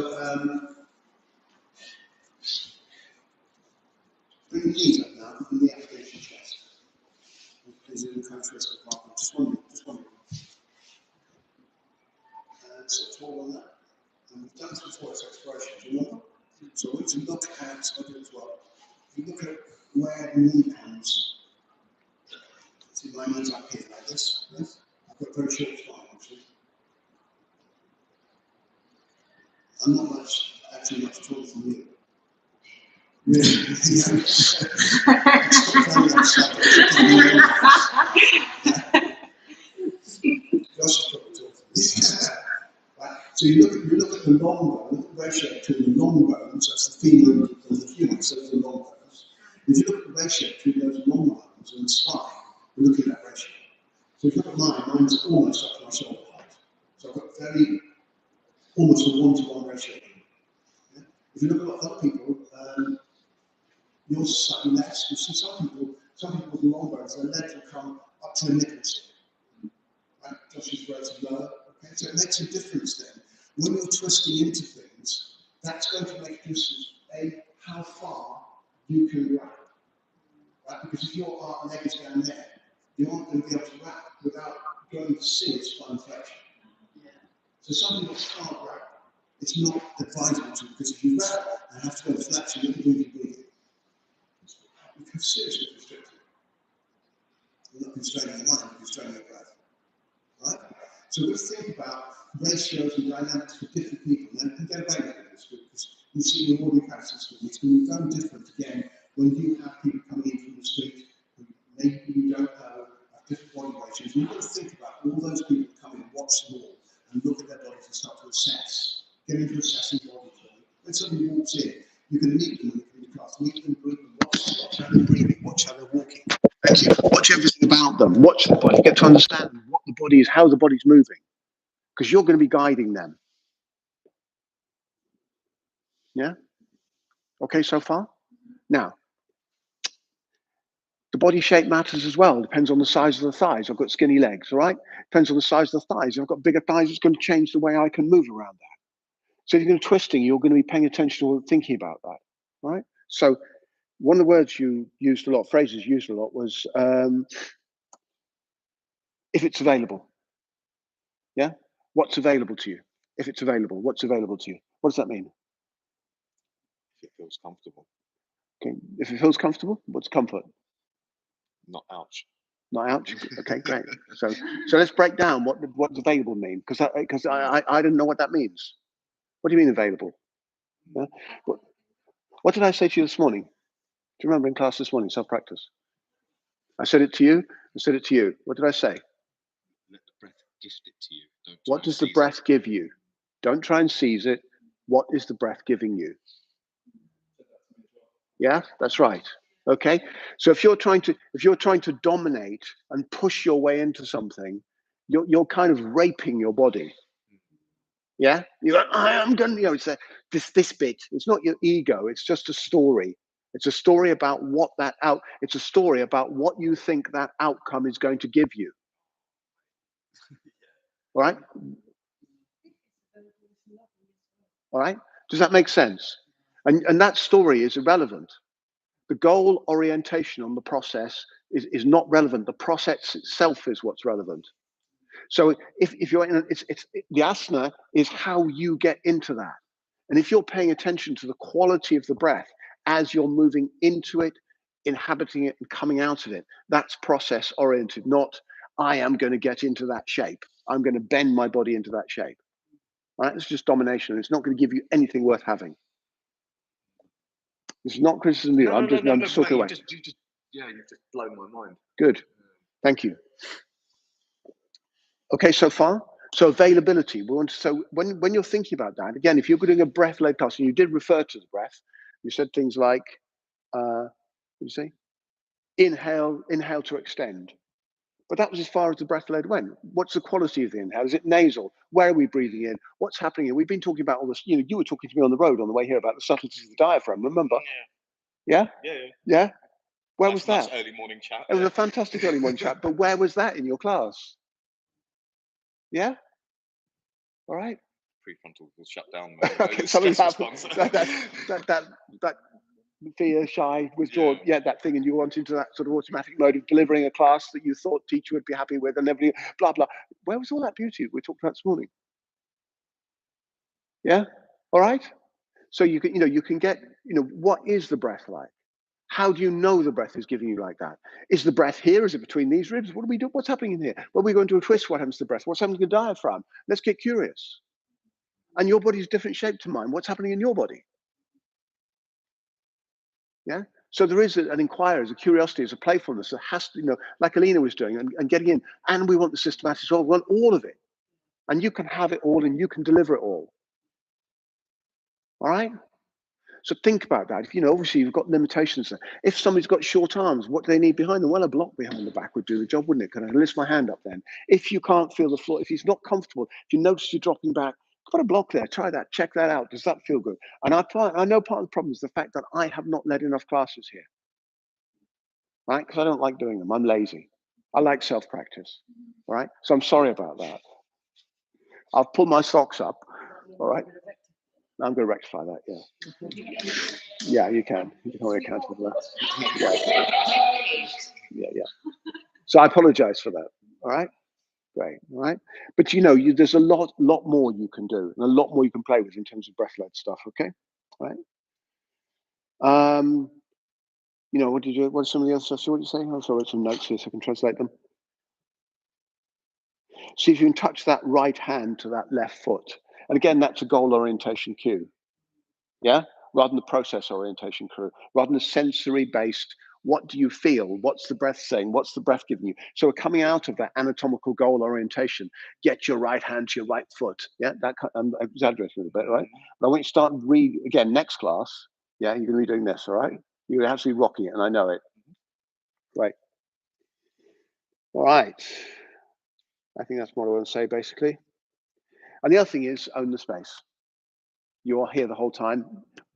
bring the knees up now, and the application chest. Please do the contrast of Mark. Just one minute, just one minute. So tall on that. And we've done this before, it's exploration, do you remember? So we need to look at, I do as well. If you look at where the knee comes, see my knees up here like this. Yes? I've got a very short spine actually. I'm not actually much taller than you. Really? Josh is probably taller than me. Right? So you look at the long bone, look at the ratio between the long bones, that's the femur and the humerus, those are the long bones. If you look at the ratio between those long bones and the spine, we're looking at that ratio. So if you look at mine, mine's almost up to my shoulder height. So I've got almost a 1-to-1 ratio. Yeah? If you look at a lot of other people, yours is slightly less. You see some people's long bones, their legs will come up to a nipple tip. Right? Josh's relative lower. Okay? So it makes a difference then. When you're twisting into things, that's going to make a difference. How far you can wrap. Right? Because if your leg is down there, you aren't going to be able to wrap without going to serious spine flexion. So some people can't wrap. It's not advisable to, because if you wrap and have to go to flexion, you can do breathing. You can seriously constrict it. You're not constraining your mind, you're constraining your breath. Right? So let's think about ratios and dynamics for different people. And get away with this because you see the ordinary practice with it's going to be very different again when you have people coming in from the street who maybe you don't know, have different body ratios. You've got to think about all those people who come in, watch them all, and look at their bodies and start to assess. Get into assessing bodies. When somebody walks in, you can meet them in the class, meet them, greet them, watch how they're breathing, watch how they're walking. Thank you. Watch everything about them. Watch the body. Get to understand what the body is, how the body's moving, because you're going to be guiding them. Yeah. Okay, so far. Now, the body shape matters as well. It depends on the size of the thighs. I've got skinny legs, all right? Depends on the size of the thighs. If I've got bigger thighs, it's going to change the way I can move around that. So if you're going to twisting, you're going to be paying attention to thinking about that, right? So one of the words you used a lot, phrases used a lot, was if it's available. Yeah? What's available to you? If it's available, what's available to you? What does that mean? If it feels comfortable. Okay. If it feels comfortable, what's comfort? Not ouch. Not ouch. Okay, great. So let's break down what's available mean, because I didn't know what that means. What do you mean available? Yeah? What did I say to you this morning? Do you remember in class this morning, self-practice? I said it to you. I said it to you. What did I say? Let the breath gift it to you. Don't What does the breath give you? Don't try and seize it. What is the breath giving you? Yeah, that's right. Okay. So if you're trying to dominate and push your way into something, you're kind of raping your body. Yeah, you're like, I am going to, it's this bit. It's not your ego. It's just a story. It's a story about it's a story about what you think that outcome is going to give you. All right. All right. Does that make sense? And that story is irrelevant. The goal orientation on the process is not relevant. The process itself is what's relevant. So if you're in, the asana is how you get into that. And if you're paying attention to the quality of the breath as you're moving into it, inhabiting it and coming out of it, that's process oriented, not I am going to get into that shape. I'm going to bend my body into that shape. All right, it's just domination. It's not going to give you anything worth having. It's not criticism of you. I'm just talking away. You've just blown my mind. Good. Thank you. Okay, so far. So availability. So when you're thinking about that, again, if you're doing a breath-led class, and you did refer to the breath, you said things like, what did you say? Inhale to extend. But that was as far as the breath-led went. What's the quality of the inhale? Is it nasal? Where are we breathing in? What's happening here? We've been talking about all this. You were talking to me on the road on the way here about the subtleties of the diaphragm. Remember? Yeah. Yeah. Where was that? Nice early morning chat. It was a fantastic early morning chat. But where was that in your class? Yeah. All right. Prefrontal was shut down. Something happened. That fear, shy, withdrawn, that thing, and you went into that sort of automatic mode of delivering a class that you thought teacher would be happy with, and everything, blah blah. Where was all that beauty we talked about this morning? Yeah. All right. So you can get, what is the breath like? How do you know the breath is giving you like that? Is the breath here? Is it between these ribs? What do we do? What's happening in here? When we go into a twist, what happens to the breath? What's happening to the diaphragm? Let's get curious. And your body's different shape to mine. What's happening in your body? Yeah. So there is an inquiry, there's a curiosity, there's a playfulness that has to, like Alina was doing, and getting in. And we want the systematic, so we want all of it. And you can have it all and you can deliver it all. All right? So think about that. If, you know, obviously you've got limitations there. If somebody's got short arms, what do they need behind them? Well, a block behind the back would do the job, wouldn't it? Can I lift my hand up then? If you can't feel the floor, if he's not comfortable, if you notice you're dropping back, put a block there. Try that. Check that out. Does that feel good? And I know part of the problem is the fact that I have not led enough classes here, right? Because I don't like doing them. I'm lazy. I like self-practice, all right? So I'm sorry about that. I'll pull my socks up, all right? I'm going to rectify that, yeah. Yeah, you can. You can hold me accountable for that. Yeah. So I apologize for that, all right? Great, all right? But you know, there's a lot more you can do and a lot more you can play with in terms of breath-led stuff, okay? All right? You know, what's some of the other stuff? So what did you say? Oh, sorry, I wrote some notes here so I can translate them. See if you can touch that right hand to that left foot. And again, that's a goal orientation cue. Yeah? Rather than the process orientation cue, rather than the sensory based, what do you feel? What's the breath saying? What's the breath giving you? So we're coming out of that anatomical goal orientation. Get your right hand to your right foot. Yeah, that I'm exaggerating a little bit, right? But I want you to start again, next class. Yeah, you're going to be doing this, all right? You're absolutely rocking it, and I know it. Right. All right. I think that's what I want to say, basically. And the other thing is own the space. You are here the whole time.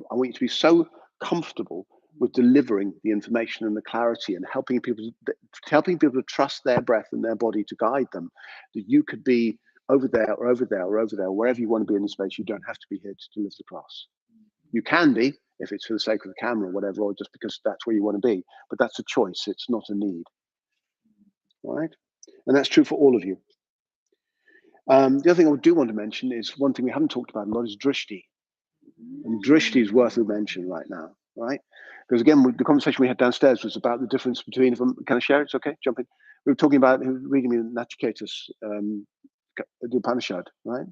I want you to be so comfortable with delivering the information and the clarity and helping people to trust their breath and their body to guide them, that you could be over there or over there or over there, wherever you want to be in the space. You don't have to be here to deliver the class. You can be, if it's for the sake of the camera or whatever, or just because that's where you want to be, but that's a choice. It's not a need. All right? And that's true for all of you. The other thing I do want to mention is one thing we haven't talked about a lot is drishti. And drishti is worth a mention right now, right? Because again, the conversation we had downstairs was about the difference between, can I share it? It's okay, jump in. We were talking about reading me Nachiketa's the Upanishad, right?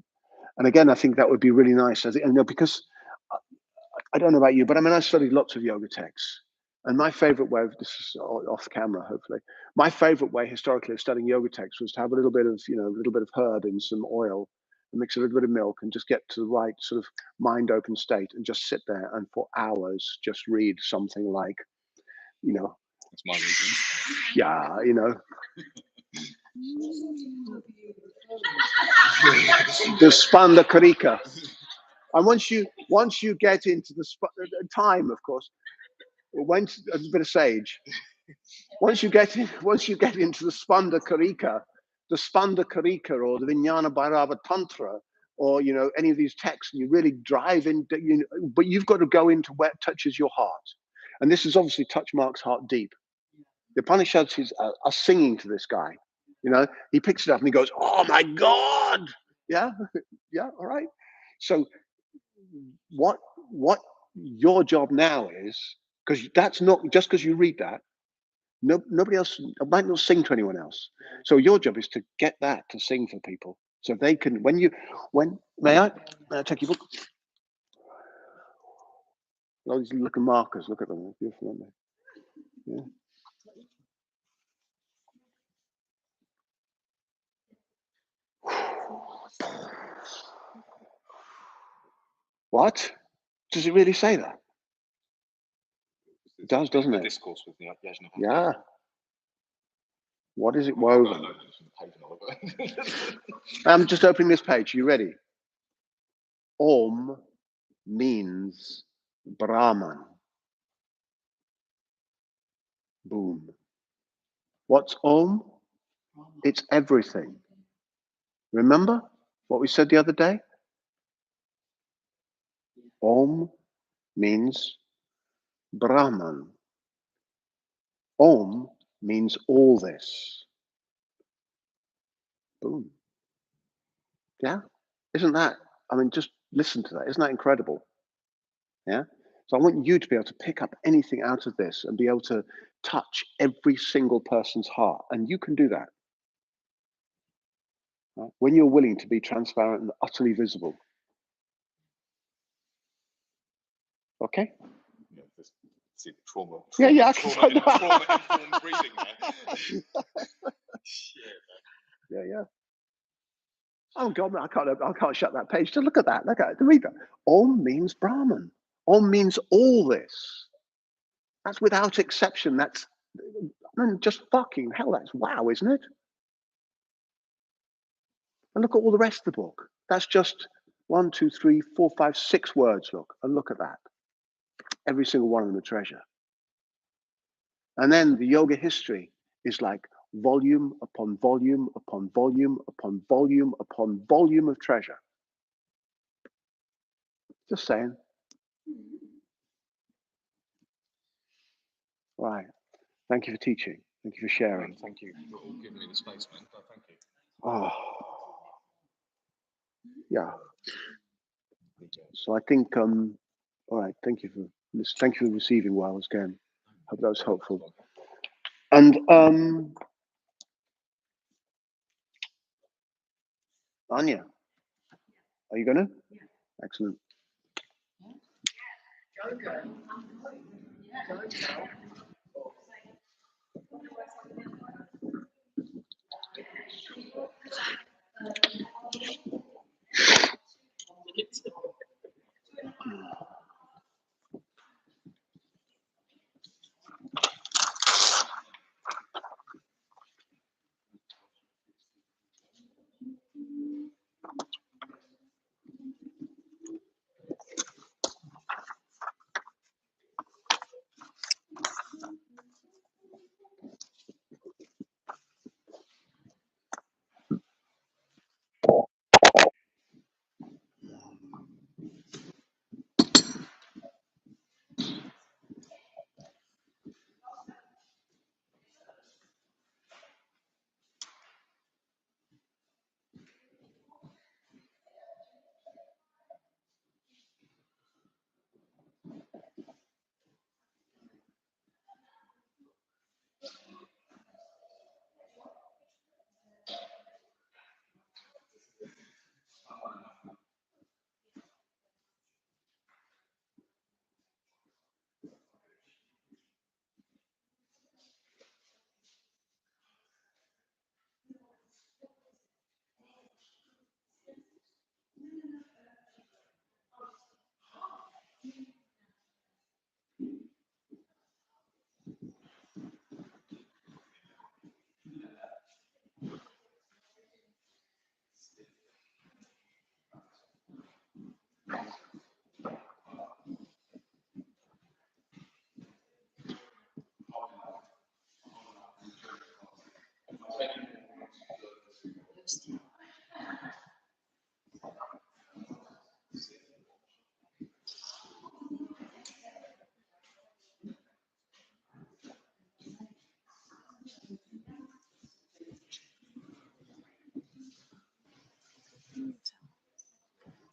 And again, I think that would be really nice. I think, you know, because I don't know about you, but I mean, I studied lots of yoga texts. And my favorite way, this is off camera, hopefully, my favorite way historically of studying yoga texts was to have a little bit of, you know, a little bit of herb in some oil and mix a little bit of milk and just get to the right sort of mind open state and just sit there and for hours just read something like, you know, That's my reason. yeah, you know, the Spanda Karika. And once you get into the time, of course, once a bit of sage. Once you get into the Spanda Karika or the Vijnana Bhairava Tantra, or you know any of these texts, and you really drive in, you know, but you've got to go into where it touches your heart, and this is obviously touch Mark's heart deep. The Upanishads are singing to this guy. You know, he picks it up and he goes, "Oh my God!" Yeah, yeah, all right. So, what your job now is, because that's not just because you read that. Nobody else might not sing to anyone else. So your job is to get that to sing for people, so they can. May I take your book? All these looking markers. Look at them. They're beautiful, aren't they? Yeah. What? Does it really say that? It does, doesn't it? Discourse with the Yajna. Yeah. What is it woven? I'm just opening this page. You ready? Om means Brahman. Boom. What's Om? It's everything. Remember what we said the other day? Om means Brahman. Om means all this. Boom. Yeah? Isn't that, I mean, just listen to that. Isn't that incredible? Yeah? So I want you to be able to pick up anything out of this and be able to touch every single person's heart. And you can do that. Right? When you're willing to be transparent and utterly visible. Okay? Yeah, see the trauma. Yeah, Trauma-informed breathing there. Shit, yeah. Oh God, man, I can't shut that page. Just look at that. Look at it. Read that. Om means Brahman. Om means all this. That's without exception. That's, I mean, just fucking hell. That's wow, isn't it? And look at all the rest of the book. That's just 1, 2, 3, 4, 5, 6 words. Look, and look at that. Every single one of them a treasure. And then the yoga history is like volume upon volume upon volume upon volume upon volume of treasure. Just saying. All right. Thank you for teaching. Thank you for sharing. Thank you for giving me the space, man. Thank you. Oh, yeah. So I think, all right. Thank you for this. Thank you for receiving well again. Hope that was helpful. And Anya, are you gonna? Yeah. Excellent.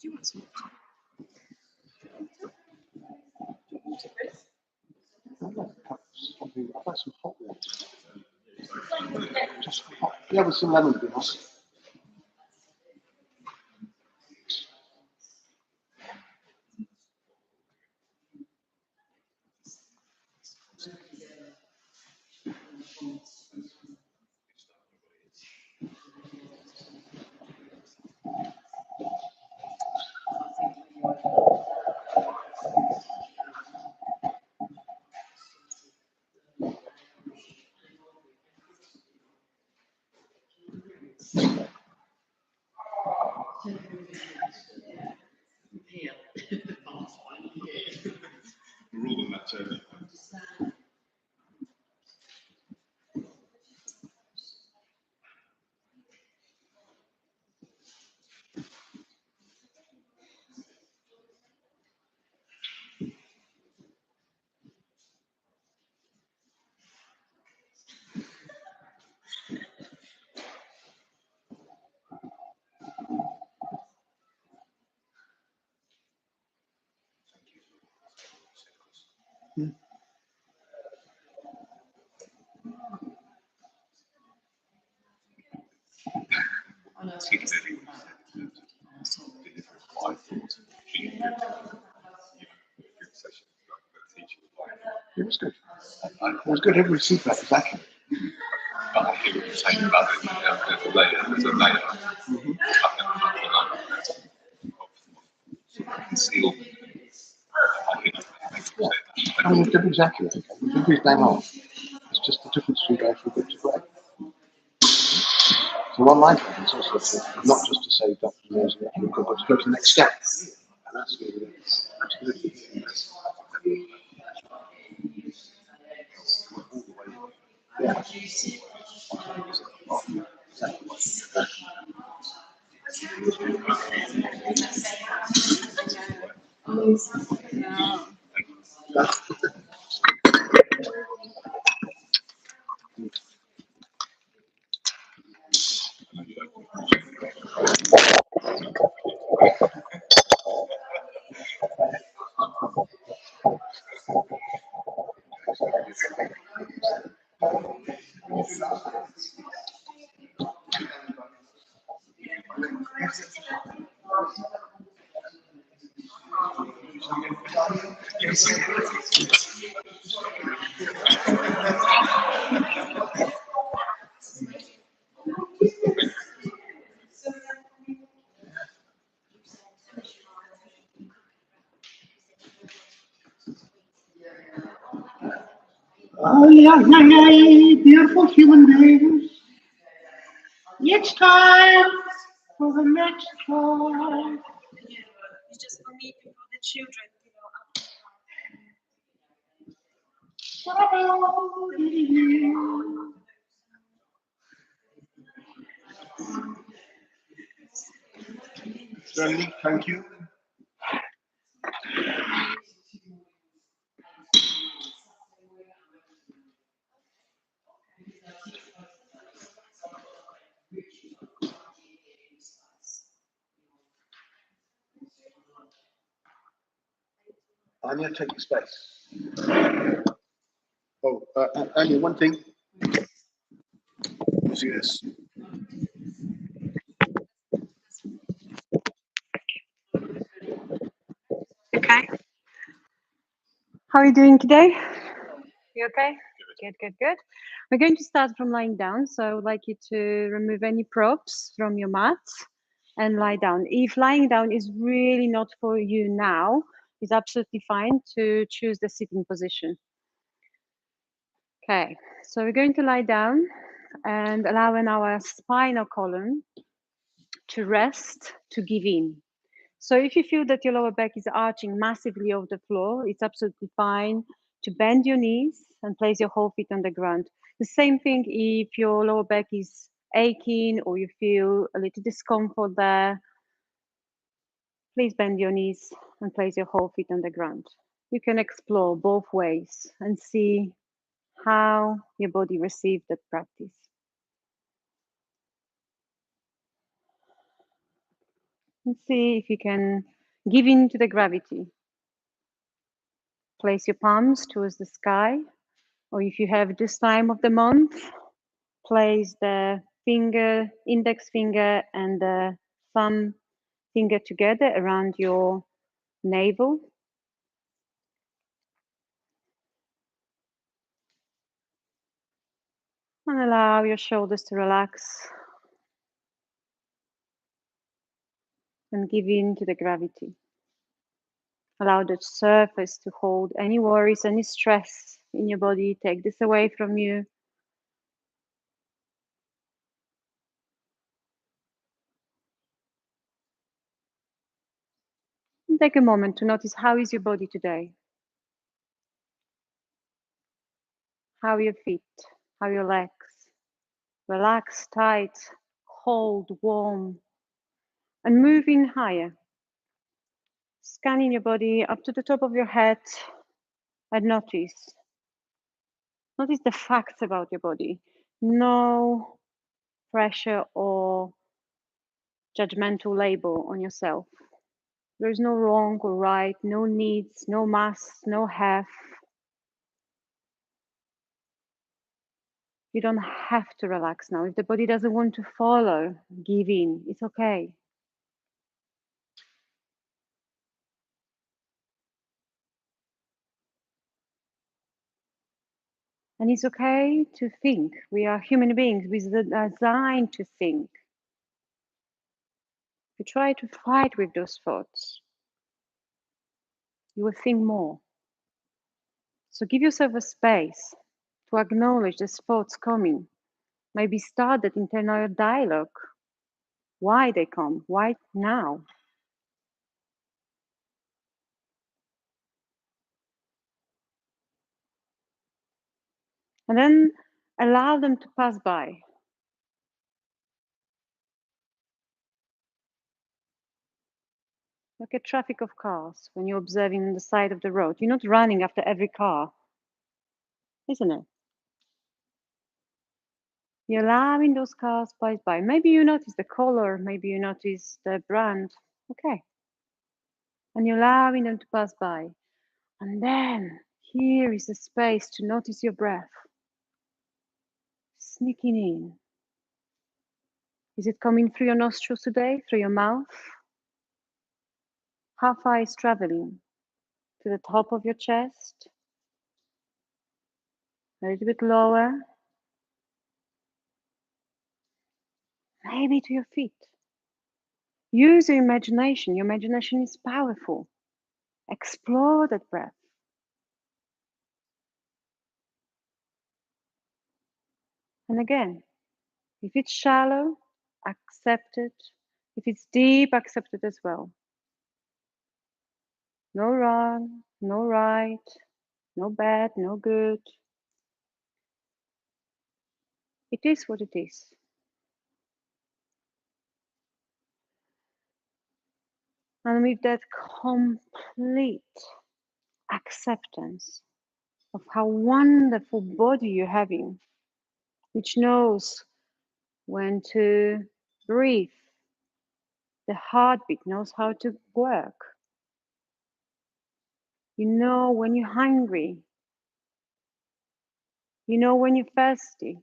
Do you want some? I'd like some hot water. Just hot. Yeah, with some lemon, would be nice. We're all on that journey. It was good. It was good. Every feedback is accurate. But I hear what you're saying about there's a layer. I mean, the exactly. The difference bang on. It's just the difference between going from good to great. So one life is also not just to say Dr. Moore's good, but to go to the next step. And that's really, yeah. Oh, yeah, beautiful human beings. It's time for the next one. It's just for me and for the children, Certainly, thank you. Anya, take the space. Oh, Anya, one thing. See this. Okay. How are you doing today? You okay? Good, good, good. We're going to start from lying down. So I would like you to remove any props from your mat and lie down. If lying down is really not for you now, it's absolutely fine to choose the sitting position. Okay, so we're going to lie down and allowing our spinal column to rest, to give in. So if you feel that your lower back is arching massively off the floor, it's absolutely fine to bend your knees and place your whole feet on the ground. The same thing if your lower back is aching or you feel a little discomfort there, please bend your knees and place your whole feet on the ground. You can explore both ways and see how your body receives that practice. And see if you can give in to the gravity. Place your palms towards the sky, or if you have this time of the month, place the finger, index finger and the thumb finger together around your navel. And allow your shoulders to relax and give in to the gravity. Allow the surface to hold any worries, any stress in your body. Take this away from you. And take a moment to notice how is your body today. How are your feet? How are your legs? Relax, tight, hold, warm, and moving higher. Scanning your body up to the top of your head and notice. Notice the facts about your body. No pressure or judgmental label on yourself. There's no wrong or right, no needs, no must, no have. You don't have to relax now. If the body doesn't want to follow, give in. It's okay. And it's okay to think. We are human beings. We're designed to think. If you try to fight with those thoughts, you will think more. So give yourself a space to acknowledge the thoughts coming. Maybe start that internal dialogue. Why they come? Why now? And then allow them to pass by. Like a traffic of cars when you're observing on the side of the road. You're not running after every car, isn't it? You're allowing those cars pass by. Maybe you notice the color, maybe you notice the brand. Okay. And you're allowing them to pass by. And then here is the space to notice your breath sneaking in. Is it coming through your nostrils today, through your mouth? How far is traveling? To the top of your chest? A little bit lower? Maybe to your feet. Use your imagination. Your imagination is powerful. Explore that breath. And again, if it's shallow, accept it. If it's deep, accept it as well. No wrong, no right, no bad, no good. It is what it is. And with that complete acceptance of how wonderful body you're having, which knows when to breathe, the heartbeat knows how to work. You know when you're hungry. You know when you're thirsty.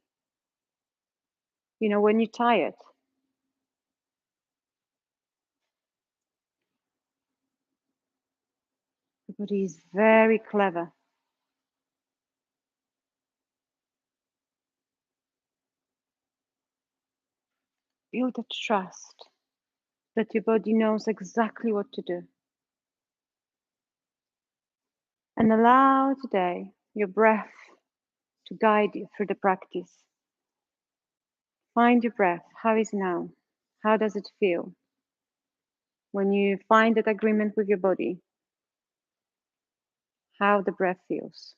You know when you're tired. The body is very clever. Build that trust that your body knows exactly what to do. And allow today your breath to guide you through the practice. Find your breath. How is it now? How does it feel? When you find that agreement with your body, how the breath feels.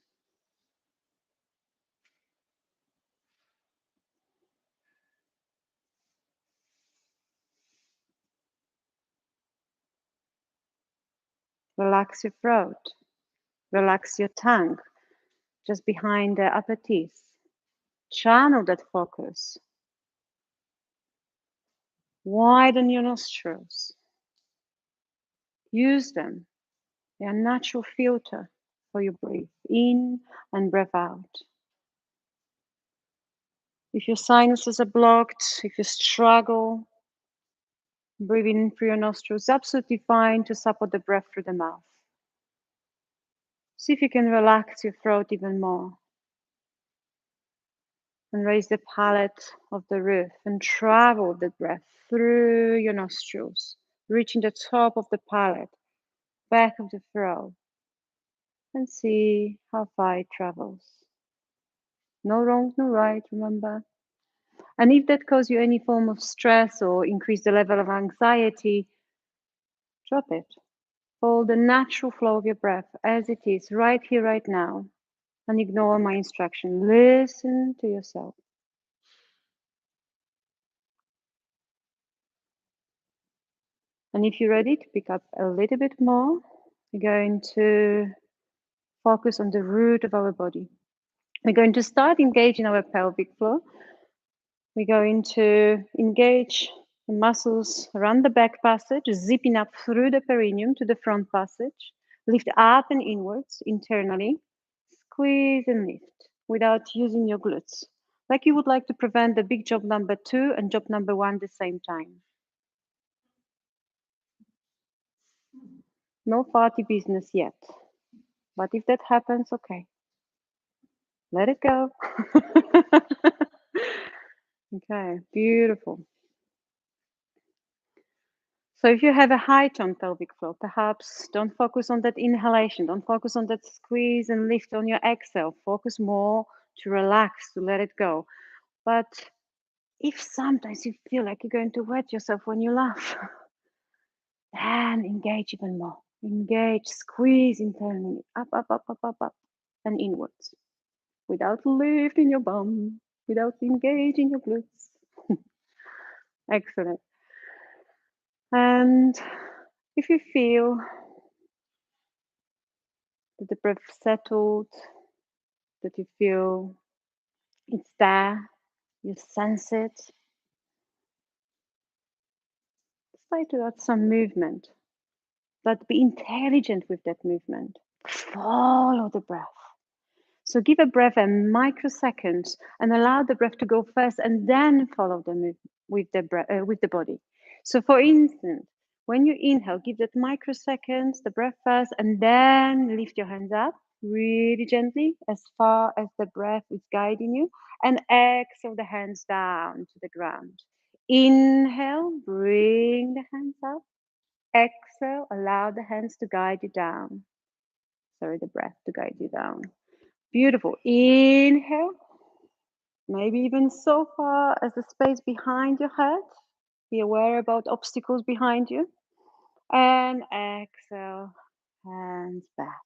Relax your throat. Relax your tongue just behind the upper teeth. Channel that focus. Widen your nostrils. Use them. They are a natural filter for your breath in and breath out. If your sinuses are blocked, if you struggle, breathing in through your nostrils, absolutely fine to support the breath through the mouth. See if you can relax your throat even more. And raise the palate of the roof and travel the breath through your nostrils, reaching the top of the palate, back of the throat, and see how far it travels. No wrong, no right, remember. And if that causes you any form of stress or increase the level of anxiety, drop it. Follow the natural flow of your breath as it is right here, right now, and ignore my instruction. Listen to yourself. And if you're ready to pick up a little bit more, we're going to focus on the root of our body. We're going to start engaging our pelvic floor. We're going to engage the muscles around the back passage, zipping up through the perineum to the front passage. Lift up and inwards internally. Squeeze and lift without using your glutes. Like you would like to prevent the big job number 2 and job number 1 at the same time. No farty business yet. But if that happens, okay. Let it go. Okay, beautiful. So if you have a high tone pelvic floor, perhaps don't focus on that inhalation, don't focus on that squeeze and lift on your exhale. Focus more to relax, to let it go. But if sometimes you feel like you're going to wet yourself when you laugh, then engage even more. Engage, squeeze internally, up, up, up, up, up, up, and inwards, without lifting your bum, without engaging your glutes. Excellent. And if you feel that the breath settled, that you feel it's there, you sense it, try to add some movement, but be intelligent with that movement. Follow the breath. So give a breath a microsecond and allow the breath to go first, and then follow the movement with the breath, with the body. So, for instance, when you inhale, give that microseconds, the breath first, and then lift your hands up really gently as far as the breath is guiding you, and exhale the hands down to the ground. Inhale, bring the hands up. Exhale, allow the hands to guide you down. Sorry, the breath to guide you down. Beautiful. Inhale, maybe even so far as the space behind your head. Be aware about obstacles behind you. And exhale, hands back.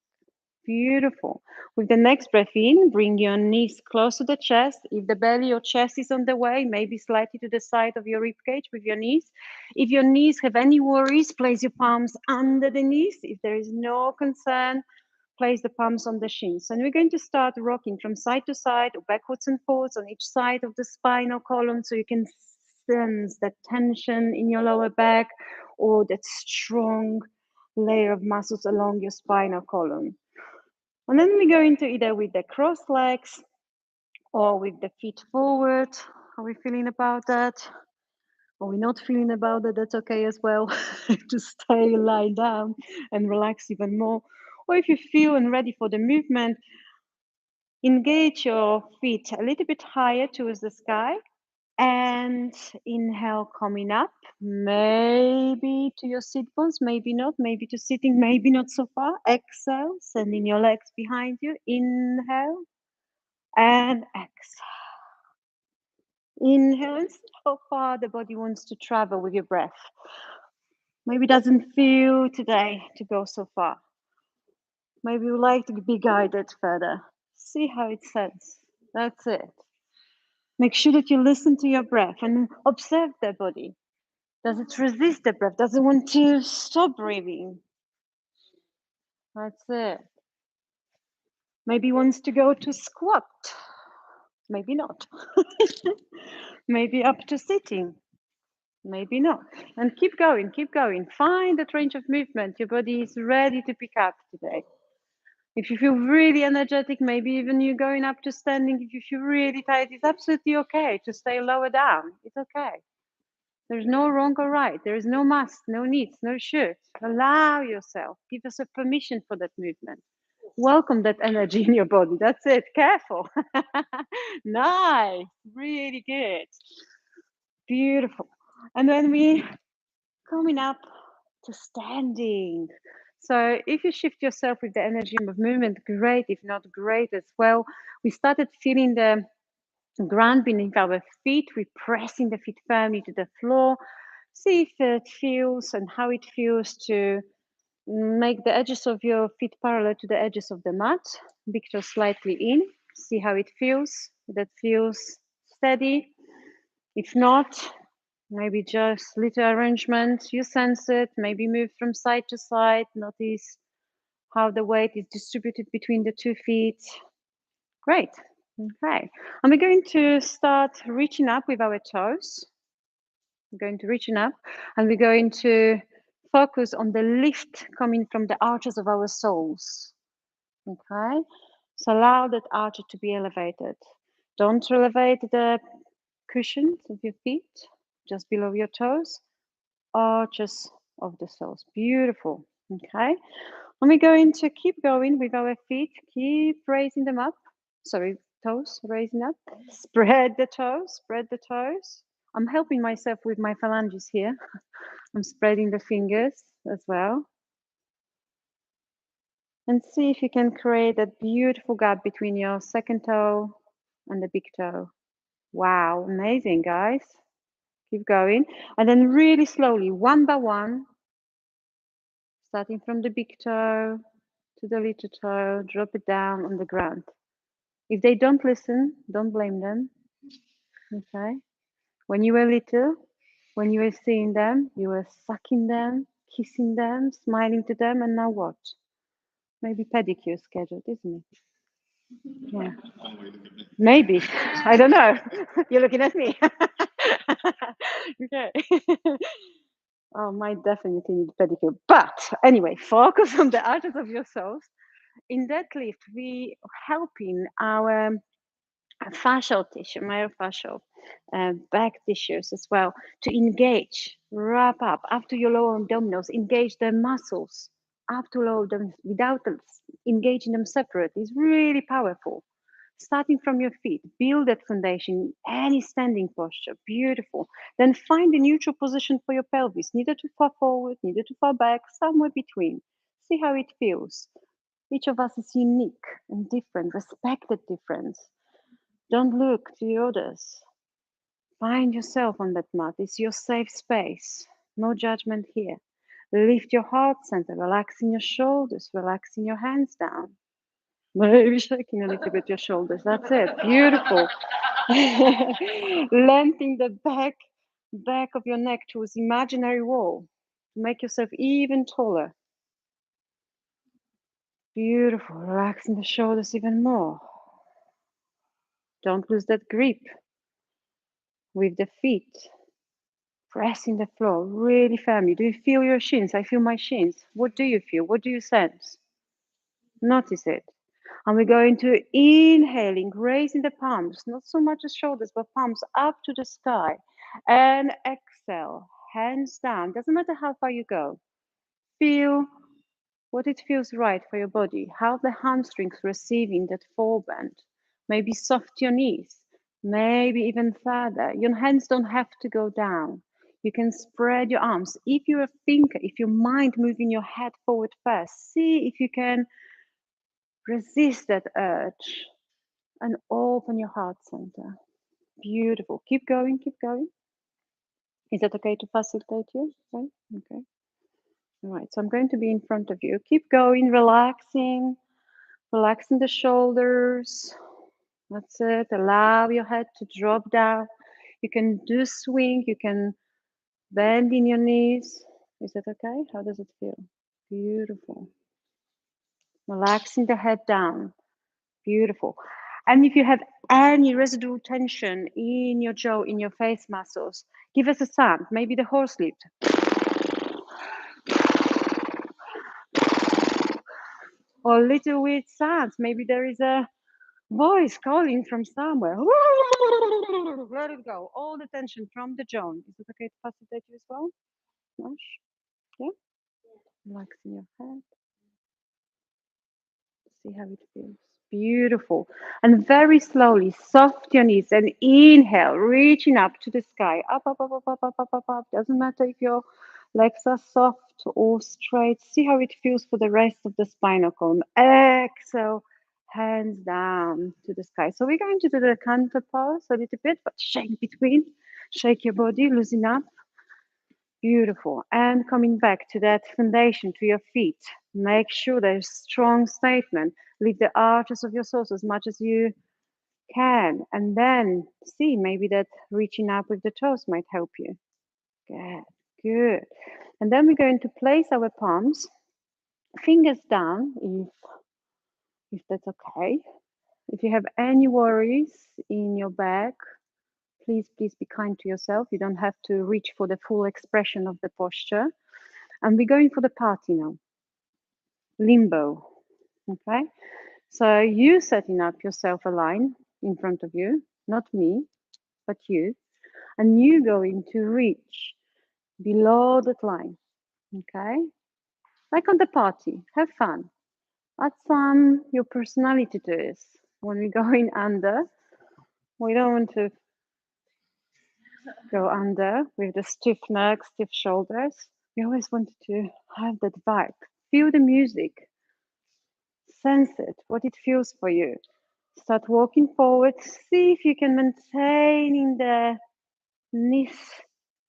Beautiful. With the next breath in, bring your knees close to the chest. If the belly or chest is on the way, maybe slightly to the side of your rib cage with your knees. If your knees have any worries, place your palms under the knees. If there is no concern, place the palms on the shins. And we're going to start rocking from side to side, or backwards and forwards on each side of the spinal column, so you can sense that tension in your lower back or that strong layer of muscles along your spinal column. And then we go into either with the crossed legs or with the feet forward. How are we feeling about that? Are we not feeling about that? That's okay as well. Just stay lying down and relax even more. Or if you feel and ready for the movement, engage your feet a little bit higher towards the sky, and inhale, coming up, maybe to your sit bones, maybe not, maybe to sitting, maybe not so far. Exhale, sending your legs behind you. Inhale and exhale. Inhale and see how far the body wants to travel with your breath. Maybe it doesn't feel today to go so far. Maybe you like to be guided further. See how it sends. That's it. Make sure that you listen to your breath and observe the body. Does it resist the breath? Does it want to stop breathing? That's it. Maybe wants to go to squat. Maybe not. Maybe up to sitting. Maybe not. And keep going, keep going. Find that range of movement your body is ready to pick up today. If you feel really energetic, maybe even you're going up to standing. If you feel really tired, it's absolutely okay to stay lower down. It's okay. There's no wrong or right. There is no must, no needs, no should. Allow yourself. Give yourself permission for that movement. Welcome that energy in your body. That's it. Careful. Nice. Really good. Beautiful. And then we coming up to standing. So if you shift yourself with the energy of movement, great. If not, great as well. We started feeling the ground beneath our feet. We're pressing the feet firmly to the floor. See if it feels and how it feels to make the edges of your feet parallel to the edges of the mat. Big toe slightly in. See how it feels. That feels steady. If not, maybe just little arrangement. You sense it. Maybe move from side to side. Notice how the weight is distributed between the 2 feet. Great. Okay. And we're going to start reaching up with our toes. We're going to reaching up, and we're going to focus on the lift coming from the arches of our soles. Okay. So allow that arch to be elevated. Don't elevate the cushions of your feet, just below your toes. Arches of the soles. Beautiful. Okay. And we're going to keep going with our feet. Keep raising them up. Sorry, toes raising up. Spread the toes. Spread the toes. I'm helping myself with my phalanges here. I'm spreading the fingers as well. And see if you can create that beautiful gap between your second toe and the big toe. Wow, amazing, guys. Keep going. And then really slowly, one by one, starting from the big toe to the little toe, drop it down on the ground. If they don't listen, don't blame them. Okay? When you were little, when you were seeing them, you were sucking them, kissing them, smiling to them, and now what? Maybe pedicure scheduled, isn't it? Yeah. Maybe. I don't know. You're looking at me. Okay. Oh, might definitely need pedicure. But anyway, focus on the arches of your soles. In that lift, we helping our fascial tissue, myofascial, back tissues as well to engage, wrap up up to your lower abdominals, engage the muscles up to lower abdominals without engaging them separate is really powerful. Starting from your feet, build that foundation, any standing posture, beautiful. Then find a neutral position for your pelvis, neither too far forward, neither too far back, somewhere between. See how it feels. Each of us is unique and different, respect the difference. Don't look to the others. Find yourself on that mat. It's your safe space. No judgment here. Lift your heart center, relaxing your shoulders, relaxing your hands down. Maybe shaking a little bit your shoulders. That's it. Beautiful. Lengthening the back of your neck towards imaginary wall to make yourself even taller. Beautiful. Relaxing the shoulders even more. Don't lose that grip with the feet. Pressing the floor really firmly. Do you feel your shins? I feel my shins. What do you feel? What do you sense? Notice it. And we're going to inhaling, raising the palms, not so much the shoulders, but palms up to the sky. And exhale, hands down. Doesn't matter how far you go. Feel what it feels right for your body, how the hamstrings receiving that full bend. Maybe soft your knees, maybe even further. Your hands don't have to go down. You can spread your arms. If you're a thinker, if your mind moving your head forward first, see if you can resist that urge and open your heart center. Beautiful. Keep going, keep going. Is that okay to facilitate you? Right? Okay. All right, so I'm going to be in front of you. Keep going, relaxing the shoulders. That's it. Allow your head to drop down. You can do swing. You can bend in your knees. Is that okay? How does it feel? Beautiful. Relaxing the head down. Beautiful. And if you have any residual tension in your jaw, in your face muscles, give us a sound. Maybe the horse lift. Or little weird sounds. Maybe there is a voice calling from somewhere. Let it go. All the tension from the jaw. Is it okay to facilitate you as well? Nice. Yeah. Relaxing your head. See how it feels. Beautiful. And very slowly, soft your knees and inhale, reaching up to the sky. Up, up, up, up, up, up, up, up, up. Doesn't matter if your legs are soft or straight. See how it feels for the rest of the spinal column. Exhale, hands down to the sky. So we're going to do the counter pose a little bit, but shake between. Shake your body, loosen up. Beautiful. And coming back to that foundation, to your feet. Make sure there's strong statement. Leave the arches of your soles as much as you can. And then see, maybe that reaching up with the toes might help you. Good, good. And then we're going to place our palms, fingers down, if that's okay. If you have any worries in your back, please be kind to yourself. You don't have to reach for the full expression of the posture. And we're going for the party now. Limbo. Okay. So you setting up yourself a line in front of you, not me, but you. And you going to reach below that line. Okay. Like on the party. Have fun. Add some your personality to this. When we're going under, we don't want to Go under with the stiff neck, stiff shoulders. We always wanted to have that vibe. Feel the music, sense it, what it feels for you. Start walking forward. See if you can maintain the knees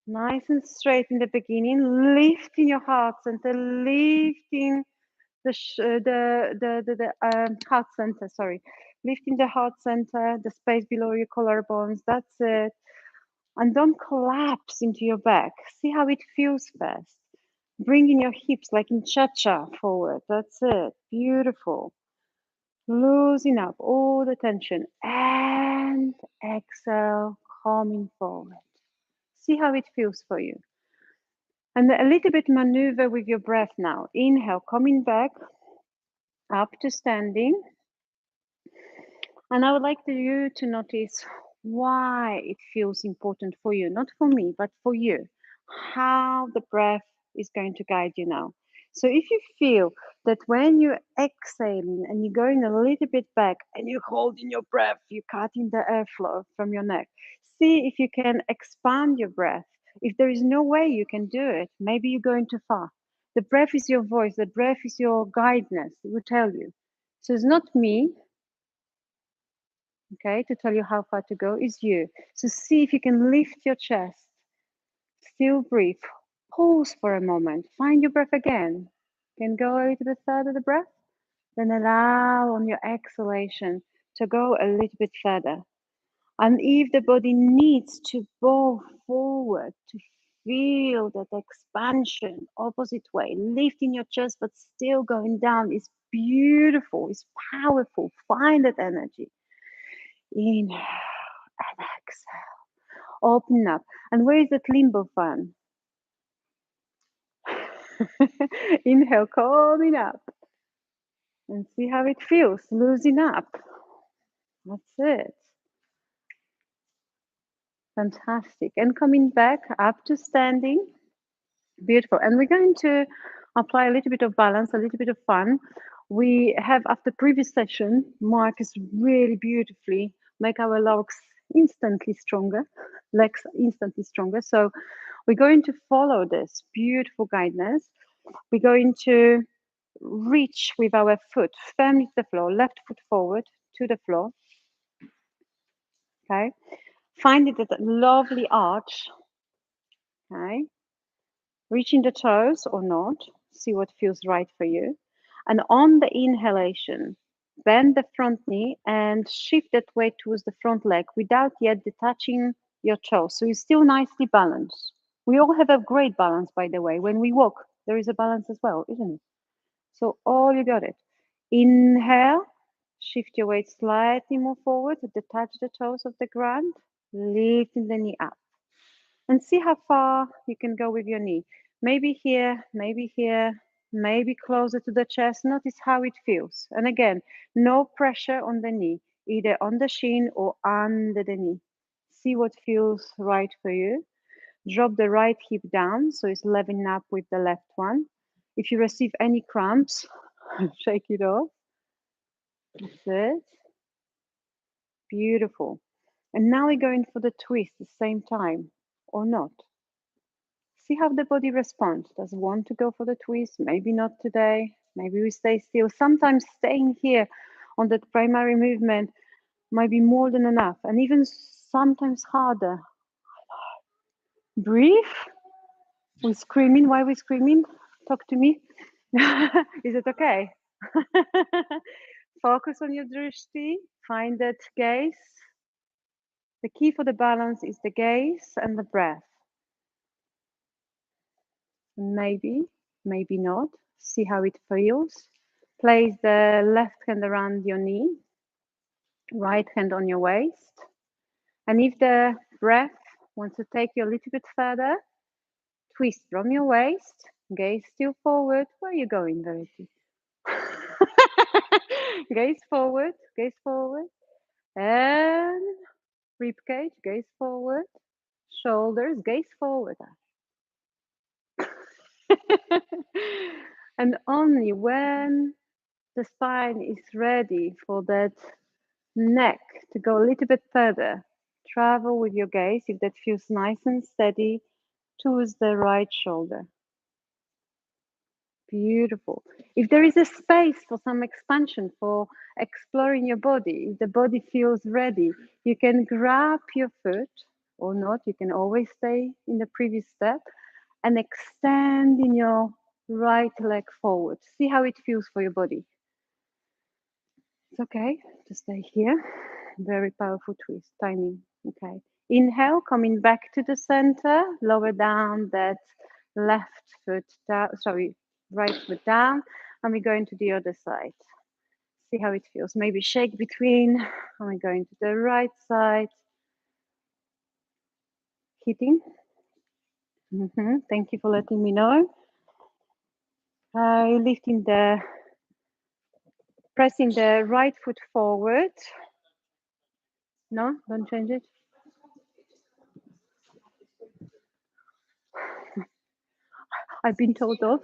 nice and straight in the beginning. Lifting your heart center, lifting the heart center. Sorry, lifting the heart center, the space below your collarbones. That's it. And don't collapse into your back. See how it feels first. Bringing your hips like in cha-cha forward. That's it. Beautiful. Losing up all the tension. And exhale, coming forward. See how it feels for you. And a little bit maneuver with your breath now. Inhale, coming back up to standing. And I would like you to notice why it feels important for you, not for me, but for you, how the breath is going to guide you now. So if you feel that when you're exhaling and you're going a little bit back and you're holding your breath, you're cutting the airflow from your neck, see if you can expand your breath. If there is no way you can do it, maybe you're going too far. The breath is your voice, the breath is your guidance, it will tell you. So it's not me, okay, to tell you how far to go, is you. So see if you can lift your chest, still breathe, pause for a moment, find your breath again. Can go a little bit further the breath, then allow on your exhalation to go a little bit further. And if the body needs to go forward to feel that expansion, opposite way, lifting your chest but still going down is beautiful, is powerful. Find that energy. Inhale and exhale. Open up. And where is that limbo fan? Inhale, coming up. And see how it feels, losing up. That's it. Fantastic. And coming back up to standing. Beautiful. And we're going to apply a little bit of balance, a little bit of fun. We have, after previous session, Marcus really beautifully make our legs instantly stronger, So we're going to follow this beautiful guidance. We're going to reach with our foot firmly to the floor, left foot forward to the floor. Okay. Find it that lovely arch. Okay. Reaching the toes or not, see what feels right for you. And on the inhalation, bend the front knee and shift that weight towards the front leg without yet detaching your toes. So you're still nicely balanced. We all have a great balance, by the way. When we walk, there is a balance as well, isn't it? So all you got it. Inhale, shift your weight slightly more forward, detach the toes of the ground, lifting the knee up. And see how far you can go with your knee. Maybe here, maybe closer to the chest. Notice how it feels. And again, no pressure on the knee, either on the shin or under the knee. See what feels right for you. Drop the right hip down so it's leveling up with the left one. If you receive any cramps, shake it off. That's it. Beautiful. And now we're going for the twist at the same time, or not. See how the body responds. Does it want to go for the twist? Maybe not today. Maybe we stay still. Sometimes staying here on that primary movement might be more than enough, and even sometimes harder. Breathe. We're screaming. Why are we screaming? Talk to me. Is it okay? Focus on your drishti. Find that gaze. The key for the balance is the gaze and the breath. Maybe, maybe not. See how it feels. Place the left hand around your knee, right hand on your waist. And if the breath wants to take you a little bit further, twist from your waist, gaze still forward. Where are you going, Verity? Gaze forward, and rib cage, gaze forward, shoulders, gaze forward. And only when the spine is ready for that neck to go a little bit further, travel with your gaze, if that feels nice and steady, towards the right shoulder. Beautiful. If there is a space for some expansion, for exploring your body, if the body feels ready, you can grab your foot or not. You can always stay in the previous step and extend in your right leg forward. See how it feels for your body. It's okay to stay here. Very powerful twist, timing. Okay. Inhale, coming back to the center, lower down that left foot down, sorry, right foot down, and we're going to the other side. See how it feels. Maybe shake between, and we're going to the right side. Hitting. Thank you for letting me know. Lifting the, pressing the right foot forward. No, don't change it. I've been told off.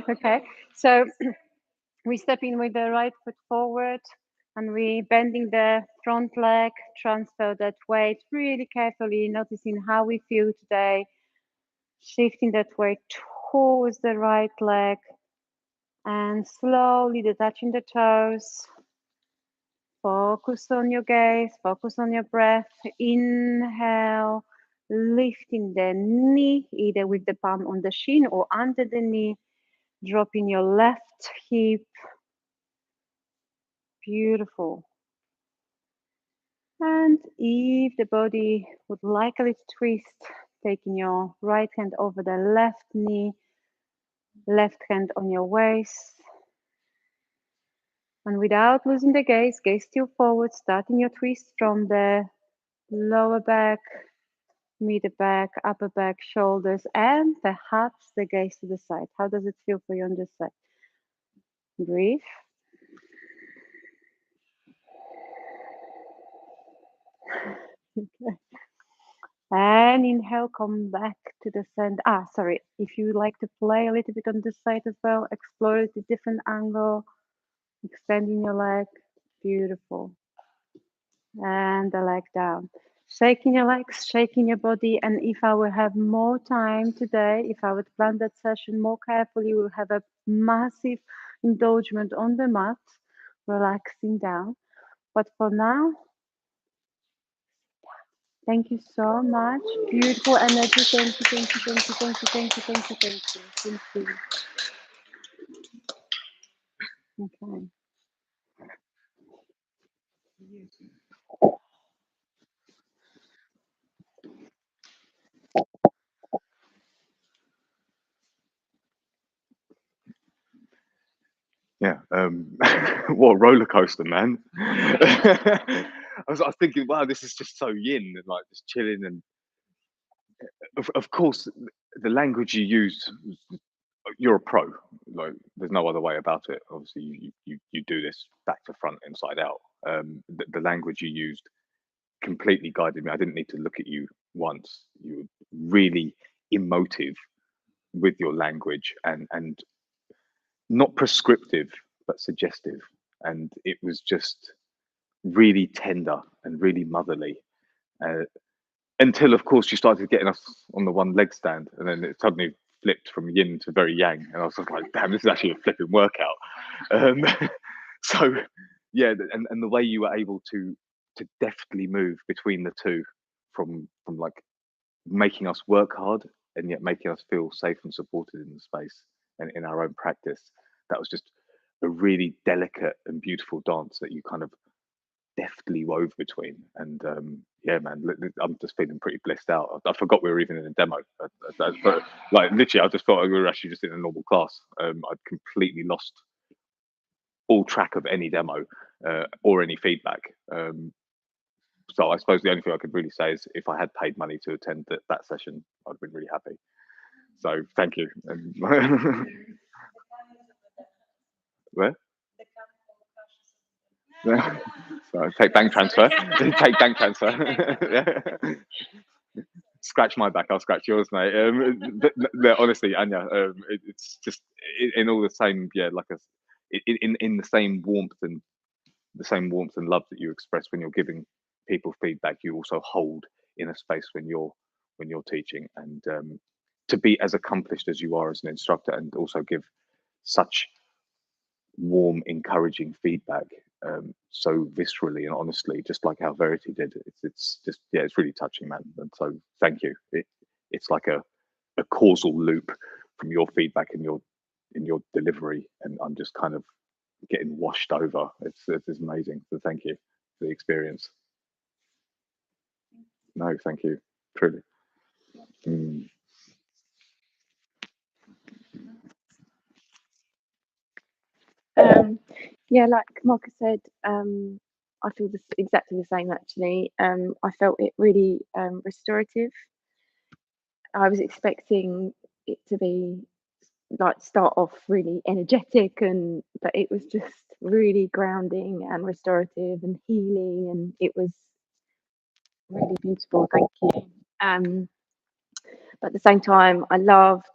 Okay, so we step in with the right foot forward and we bending the front leg, transfer that weight really carefully, noticing how we feel today, shifting that weight towards the right leg and slowly detaching the toes. Focus on your gaze, focus on your breath. Inhale, lifting the knee, either with the palm on the shin or under the knee, dropping your left hip. Beautiful. And if the body would like a little twist, taking your right hand over the left knee, left hand on your waist. And without losing the gaze, gaze still forward, starting your twist from the lower back, middle back, upper back, shoulders, and perhaps the gaze to the side. How does it feel for you on this side? Breathe. Okay. And inhale, come back to the center. Sorry. If you like to play a little bit on this side as well, explore it at a different angle, extending your leg. Beautiful. And the leg down. Shaking your legs, shaking your body. And if I will have more time today, if I would plan that session more carefully, we'll have a massive indulgence on the mat, relaxing down. But for now, thank you so much. Beautiful energy. Thank you, thank you, thank you, thank you, thank you, thank you, thank you, thank you. Okay. Yeah. What a roller coaster, man. I was thinking, wow, this is just so yin and like just chilling. And of course, the language you use, you're a pro. Like, there's no other way about it. Obviously, you do this back to front, inside out. The language you used completely guided me. I didn't need to look at you once. You were really emotive with your language and not prescriptive, but suggestive. And it was just really tender and really motherly. Uh, until, of course, you started getting us on the one leg stand, and then it suddenly flipped from yin to very yang. And I was just like, damn, this is actually a flipping workout. Um, so, yeah, and the way you were able to deftly move between the two, from like making us work hard and yet making us feel safe and supported in the space and in our own practice. That was just a really delicate and beautiful dance that you kind of deftly wove between. And yeah, man, I'm just feeling pretty blissed out. I forgot we were even in a demo. But like literally, I just thought we were actually just in a normal class. I'd completely lost all track of any demo or any feedback. So I suppose the only thing I could really say is if I had paid money to attend that session, I'd have been really happy. So thank you. Where? So take bank transfer. Take bank transfer. Scratch my back, I'll scratch yours, mate. Honestly, Anya, it's just in all the same, yeah, like in the same warmth and love that you express when you're giving people feedback you also hold in a space when you're teaching, and to be as accomplished as you are as an instructor and also give such warm, encouraging feedback so viscerally and honestly, just like how Verity did. It's just, yeah, it's really touching, man. And so thank you. It's like a causal loop from your feedback and your delivery, and I'm just kind of getting washed over. It's amazing. So thank you for the experience. No, thank you, truly. Mm. Yeah, like Marcus said, I feel exactly the same actually. I felt it really restorative. I was expecting it to be like start off really energetic, and but it was just really grounding and restorative and healing, and it was really beautiful. Thank you. But at the same time, I loved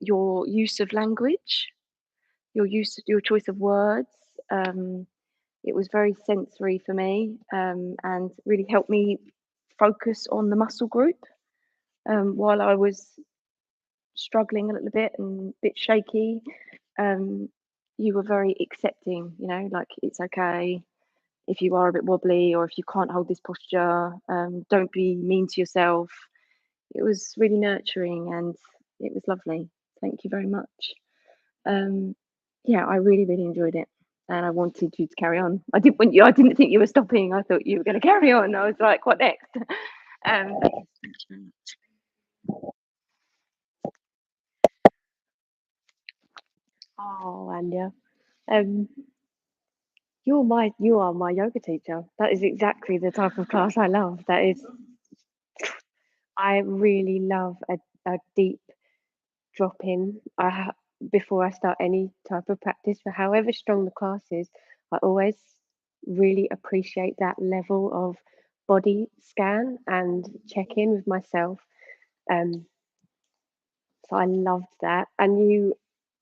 your use of language, your choice of words. It was very sensory for me, and really helped me focus on the muscle group while I was struggling a little bit and a bit shaky. Um, you were very accepting, you know, like it's okay if you are a bit wobbly or if you can't hold this posture. Don't be mean to yourself. It was really nurturing and it was lovely. Thank you very much. Yeah, I really, really enjoyed it. And I wanted you to carry on. I didn't want you. I didn't think you were stopping. I thought you were going to carry on. I was like, what next? But yes, thanks very much. Oh, Anya, um, you are my yoga teacher. That is exactly the type of class I love. That is, I really love a deep drop in. Before I start any type of practice, for however strong the class is, I always really appreciate that level of body scan and check in with myself. Um, so I loved that, and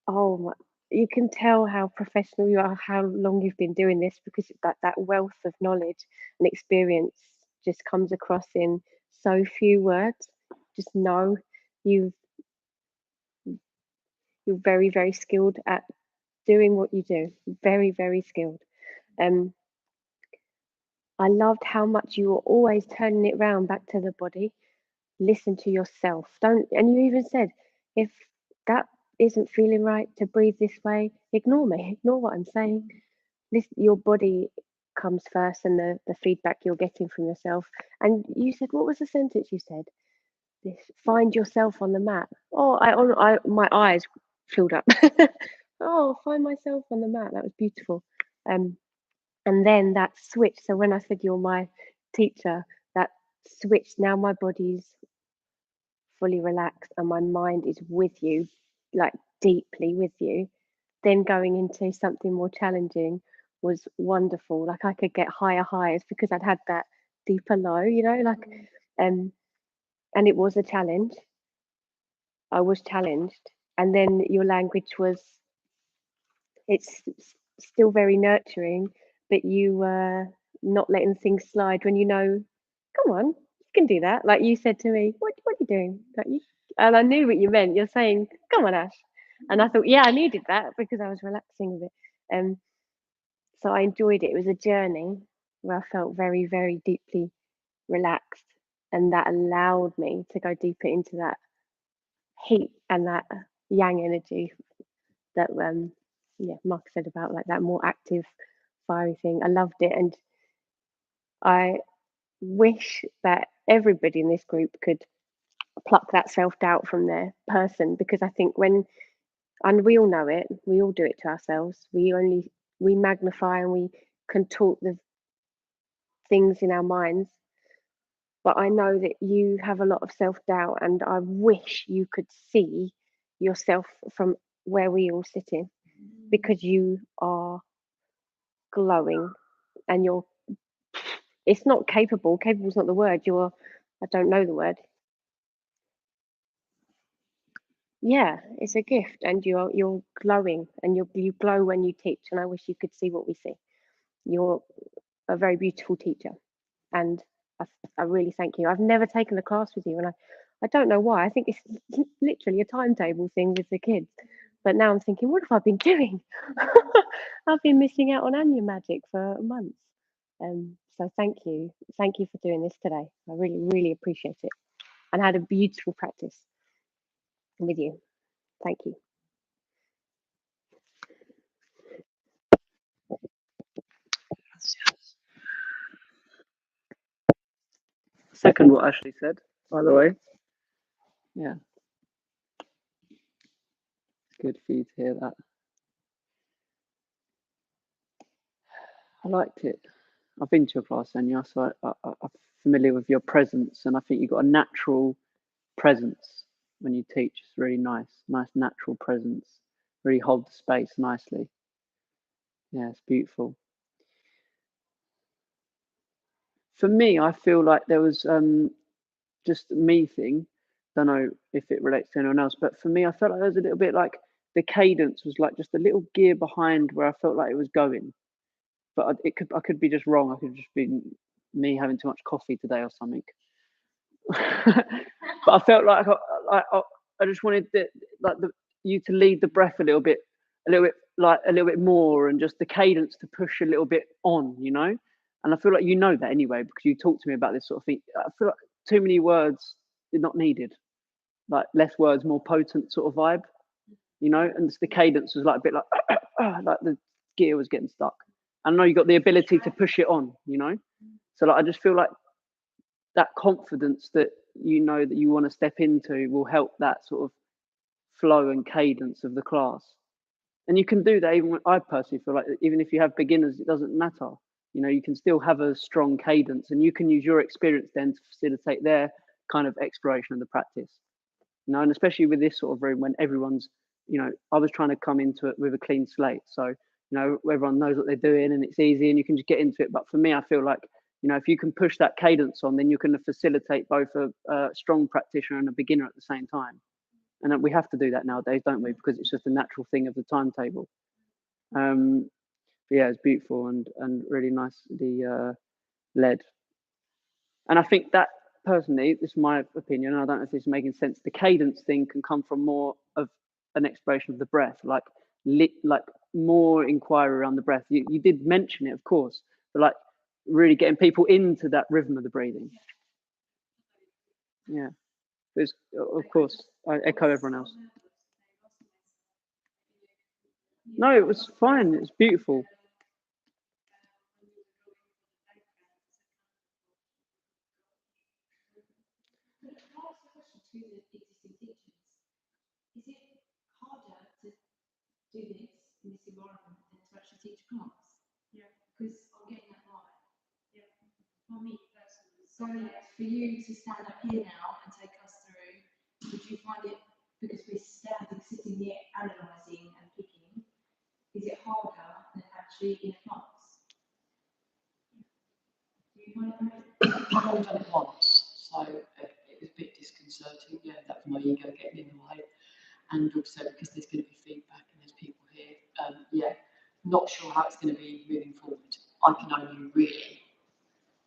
oh, you can tell how professional you are, how long you've been doing this, because that wealth of knowledge and experience just comes across in so few words. Just know you you're very, very skilled at doing what you do. Very, very skilled. Um, I loved how much you were always turning it round back to the body. Listen to yourself. Don't, and you even said, if that isn't feeling right to breathe this way, ignore me, ignore what I'm saying. Your body comes first, and the feedback you're getting from yourself. And you said, what was the sentence you said? This, find yourself on the mat. Oh, my eyes filled up. Oh, find myself on the mat. That was beautiful. And then that switch. So when I said you're my teacher, that switch. Now my body's fully relaxed and my mind is with you, like deeply with you. Then going into something more challenging was wonderful. Like I could get higher highs because I'd had that deeper low, you know, like and it was a challenge. I was challenged. And then your language was, it's still very nurturing, but you were not letting things slide when you know, come on, you can do that. Like you said to me, what are you doing? Like you, and I knew what you meant. You're saying, come on, Ash. And I thought, yeah, I needed that because I was relaxing a bit. So I enjoyed it. It was a journey where I felt very, very deeply relaxed. And that allowed me to go deeper into that heat and that yang energy that yeah, Mark said about like that more active fiery thing. I loved it, and I wish that everybody in this group could pluck that self-doubt from their person, because I think when, and we all know it, we all do it to ourselves, we magnify and we contort the things in our minds. But I know that you have a lot of self-doubt, and I wish you could see yourself from where we all sit in, because you are glowing and you're, it's not capable is not the word, you're, I don't know the word. Yeah, it's a gift, and you're glowing, and you glow when you teach, and I wish you could see what we see. You're a very beautiful teacher. And I really thank you. I've never taken a class with you, and I don't know why. I think it's literally a timetable thing with the kids. But now I'm thinking, what have I been doing? I've been missing out on Anya Magic for months. So thank you. Thank you for doing this today. I really, really appreciate it. And had a beautiful practice with you. Thank you. Second what Ashley said, by the way. Yeah. It's good for you to hear that. I liked it. I've been to your class, Anya, so I'm familiar with your presence, and I think you've got a natural presence when you teach. It's really nice natural presence. Really hold the space nicely. Yeah, it's beautiful. For me, I feel like there was just a me thing. Don't know if it relates to anyone else, but for me, I felt like there was a little bit like the cadence was like just a little gear behind where I felt like it was going. But I could be just wrong. I could just be me having too much coffee today or something. But I felt like I just wanted you to lead the breath a little bit more, and just the cadence to push a little bit on, you know. And I feel like you know that anyway because you talk to me about this sort of thing. I feel like too many words are not needed. Like less words, more potent sort of vibe, you know. And the cadence was like a bit like the gear was getting stuck. I know you got the ability to push it on, you know. So like I just feel like that confidence that you know that you want to step into will help that sort of flow and cadence of the class. And you can do that even when, I personally feel like even if you have beginners, it doesn't matter. You know, you can still have a strong cadence, and you can use your experience then to facilitate their kind of exploration of the practice. You know, and especially with this sort of room when everyone's, you know, I was trying to come into it with a clean slate. So, you know, everyone knows what they're doing and it's easy and you can just get into it. But for me, I feel like, you know, if you can push that cadence on, then you can facilitate both a strong practitioner and a beginner at the same time. And we have to do that nowadays, don't we? Because it's just a natural thing of the timetable. But yeah, it's beautiful and really nicely led. And I think that personally, this is my opinion, and I don't know if this is making sense. The cadence thing can come from more of an exploration of the breath, like more inquiry around the breath. You did mention it, of course, but like really getting people into that rhythm of the breathing. Yeah, because of course I echo everyone else. No, it was fine. It's beautiful. To the existing teachers, is it harder to do this in this environment than to actually teach a class? Yeah. Because I'm getting that right. Yeah. For me personally. So for you to stand up here now and take us through, would you find it, because we're sitting here analysing and picking, is it harder than actually in a class? Do you find it harder? I've only done it once, so it was a bit disconcerting. Yeah, that was my ego getting in the way, and also because there's going to be feedback and there's people here. Yeah, not sure how it's going to be moving forward. I can only really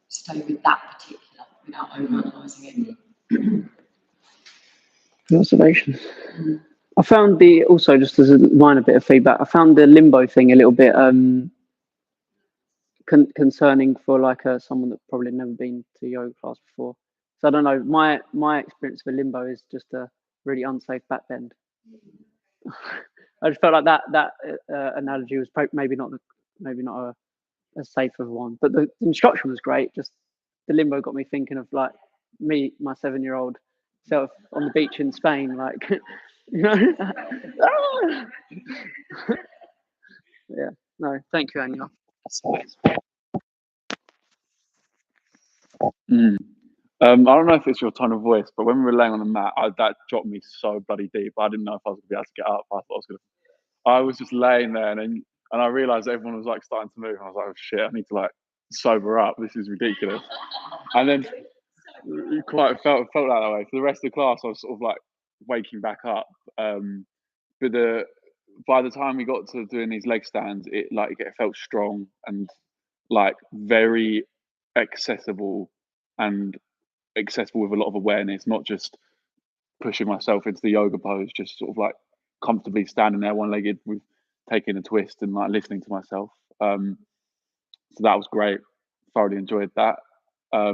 stay with that particular without over-analysing it. Good observations. I found also just as a minor bit of feedback, I found the limbo thing a little bit concerning for like someone that probably never been to yoga class before. So I don't know. My experience for limbo is just a really unsafe back bend. I just felt like that analogy was maybe not a safer one, but the instruction was great. Just the limbo got me thinking of like me, my 7-year-old self on the beach in Spain, like you know. Yeah. No, thank you, Anya. I don't know if it's your tone of voice, but when we were laying on the mat, that dropped me so bloody deep. I didn't know if I was going to be able to get up. I was just laying there, and I realised everyone was like starting to move. And I was like, oh shit, I need to like sober up. This is ridiculous. And then quite felt that way. For the rest of the class, I was sort of like waking back up. But by the time we got to doing these leg stands, it felt strong and like very accessible and accessible with a lot of awareness, not just pushing myself into the yoga pose, just sort of like comfortably standing there one-legged with taking a twist and like listening to myself. So that was great. Thoroughly enjoyed that. I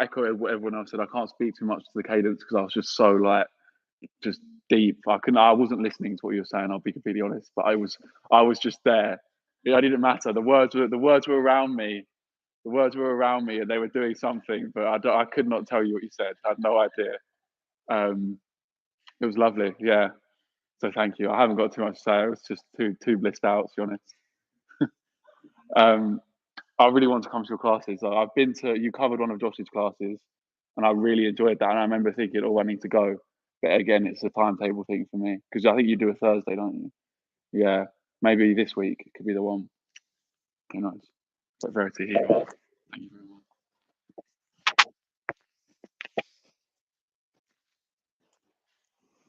echo what everyone else said. I can't speak too much to the cadence because I was just so like just deep. I wasn't listening to what you were saying. I'll be completely honest, but I was just there. It didn't matter. The words were around me. The words were around me, and they were doing something. But I could not tell you what you said. I had no idea. It was lovely. Yeah. So thank you. I haven't got too much to say. I was just too blissed out, to be honest. I really want to come to your classes. I've been to, you covered one of Josh's classes, and I really enjoyed that. And I remember thinking, oh, I need to go. But again, it's a timetable thing for me because I think you do a Thursday, don't you? Yeah, maybe this week it could be the one. Who knows? But Verity, here you are. Thank you very much.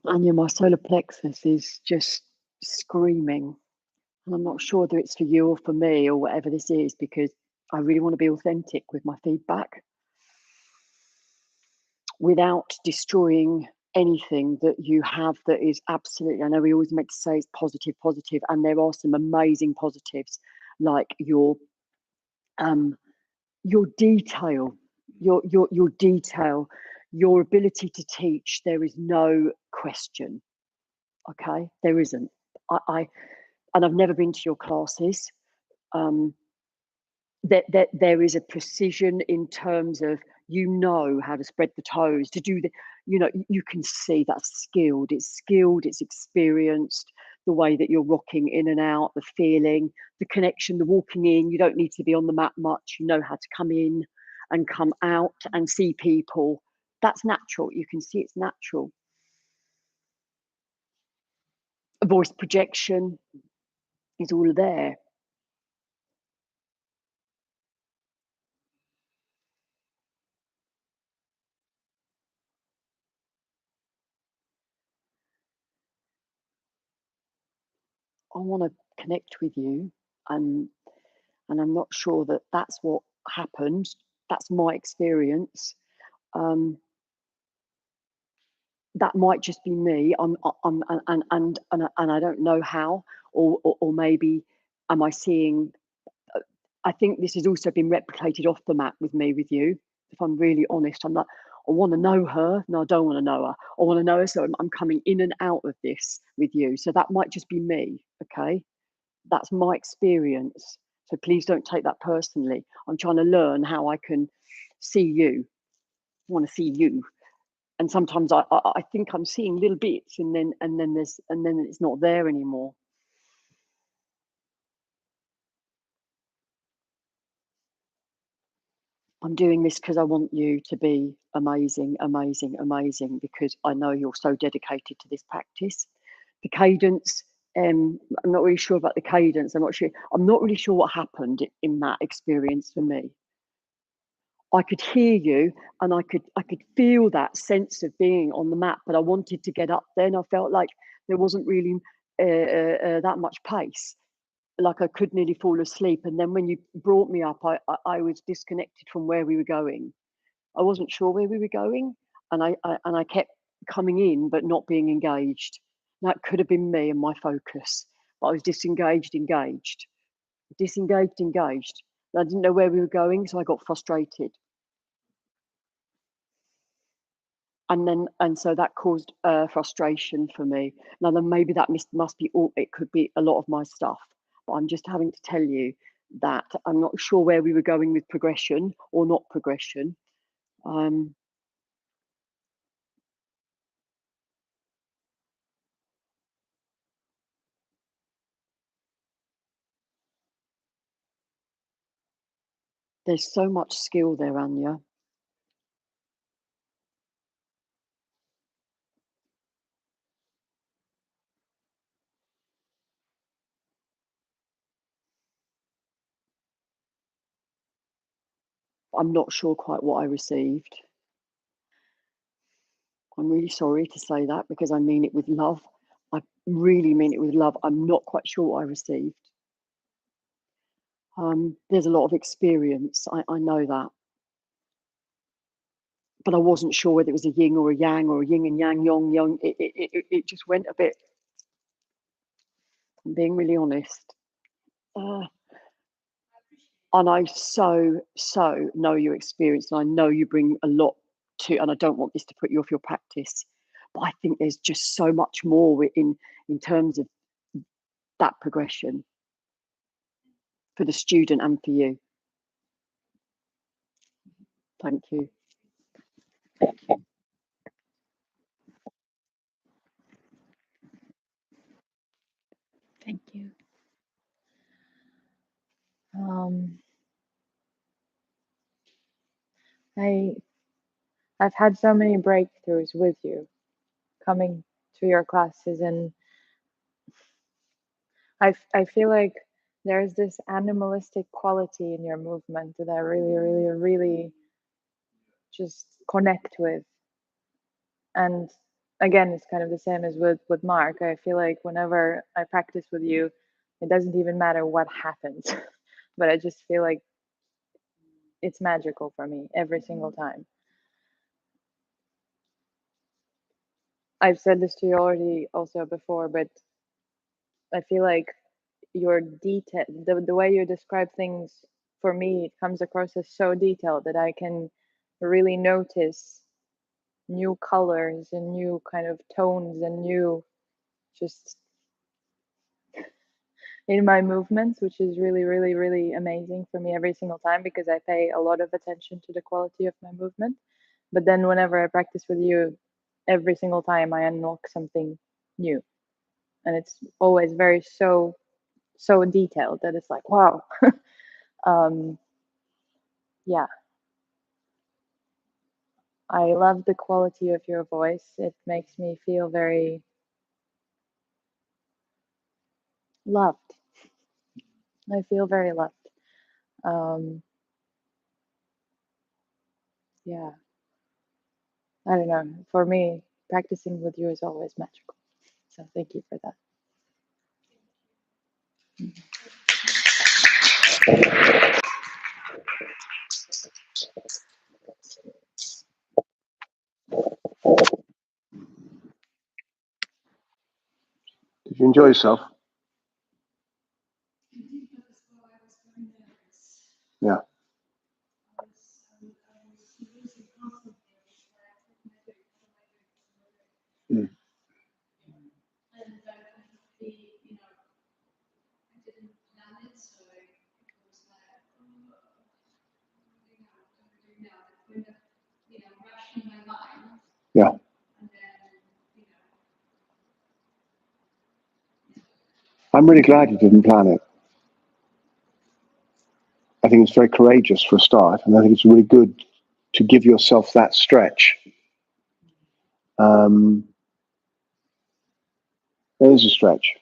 Anya, my solar plexus is just screaming. And I'm not sure whether it's for you or for me or whatever this is, because I really want to be authentic with my feedback without destroying anything that you have that is absolutely, I know we always make to say it's positive, and there are some amazing positives, like your detail, your detail, your ability to teach. There is no question. Okay, there isn't. And I've never been to your classes. There is a precision in terms of, you know, how to spread the toes, to do the, you know, you can see that's skilled. It's skilled, it's experienced. The way that you're rocking in and out, the feeling, the connection, the walking in. You don't need to be on the mat much. You know how to come in and come out and see people. That's natural. You can see it's natural. Voice projection is all there. I want to connect with you, and I'm not sure that that's what happened. That's my experience. That might just be me. And I don't know how, or maybe am I seeing? I think this has also been replicated off the mat with me, with you. If I'm really honest, I'm like, I want to know her. No, I don't want to know her. I want to know her, so I'm coming in and out of this with you. So that might just be me. Okay, that's my experience. So please don't take that personally. I'm trying to learn how I can see you. I want to see you. And sometimes I think I'm seeing little bits, and then it's not there anymore. I'm doing this because I want you to be amazing, amazing, amazing, because I know you're so dedicated to this practice. The cadence, I'm not really sure about the cadence. I'm not really sure what happened in that experience for me. I could hear you, and I could feel that sense of being on the mat, but I wanted to get up there, and I felt like there wasn't really that much pace. Like I could nearly fall asleep, and then when you brought me up, I was disconnected from where we were going. I wasn't sure where we were going, and I kept coming in but not being engaged. That could have been me and my focus, but I was disengaged, engaged. I didn't know where we were going, so I got frustrated. And so that caused frustration for me. Now then, maybe that must be all. It could be a lot of my stuff, but I'm just having to tell you that I'm not sure where we were going with progression or not progression. There's so much skill there, Anya. I'm not sure quite what I received. I'm really sorry to say that, because I mean it with love. I really mean it with love. I'm not quite sure what I received. There's a lot of experience. I know that. But I wasn't sure whether it was a yin or a yang or a yin and yang, yong, yang. It just went a bit, I'm being really honest. And I so know your experience, and I know you bring a lot to, and I don't want this to put you off your practice, but I think there's just so much more in terms of that progression for the student and for you. Thank you. Thank you. I've had so many breakthroughs with you coming to your classes, and I feel like there's this animalistic quality in your movement that I really just connect with. And again, it's kind of the same as with Mark. I feel like whenever I practice with you, it doesn't even matter what happens, but I just feel like it's magical for me every single time. I've said this to you already also before, but I feel like your detail, the way you describe things, for me, it comes across as so detailed that I can really notice new colors and new kind of tones and new just in my movements, which is really amazing for me every single time, because I pay a lot of attention to the quality of my movement. But then whenever I practice with you, every single time I unlock something new, and it's always very so detailed that it's like, wow. Yeah, I love the quality of your voice. It makes me feel very loved. I feel very loved. Yeah, I don't know. For me, practicing with you is always magical. So thank you for that. Did you enjoy yourself? Yeah. Mm. Yeah. I'm really glad you didn't plan it. I think it's very courageous for a start, and I think it's really good to give yourself that stretch. It is a stretch.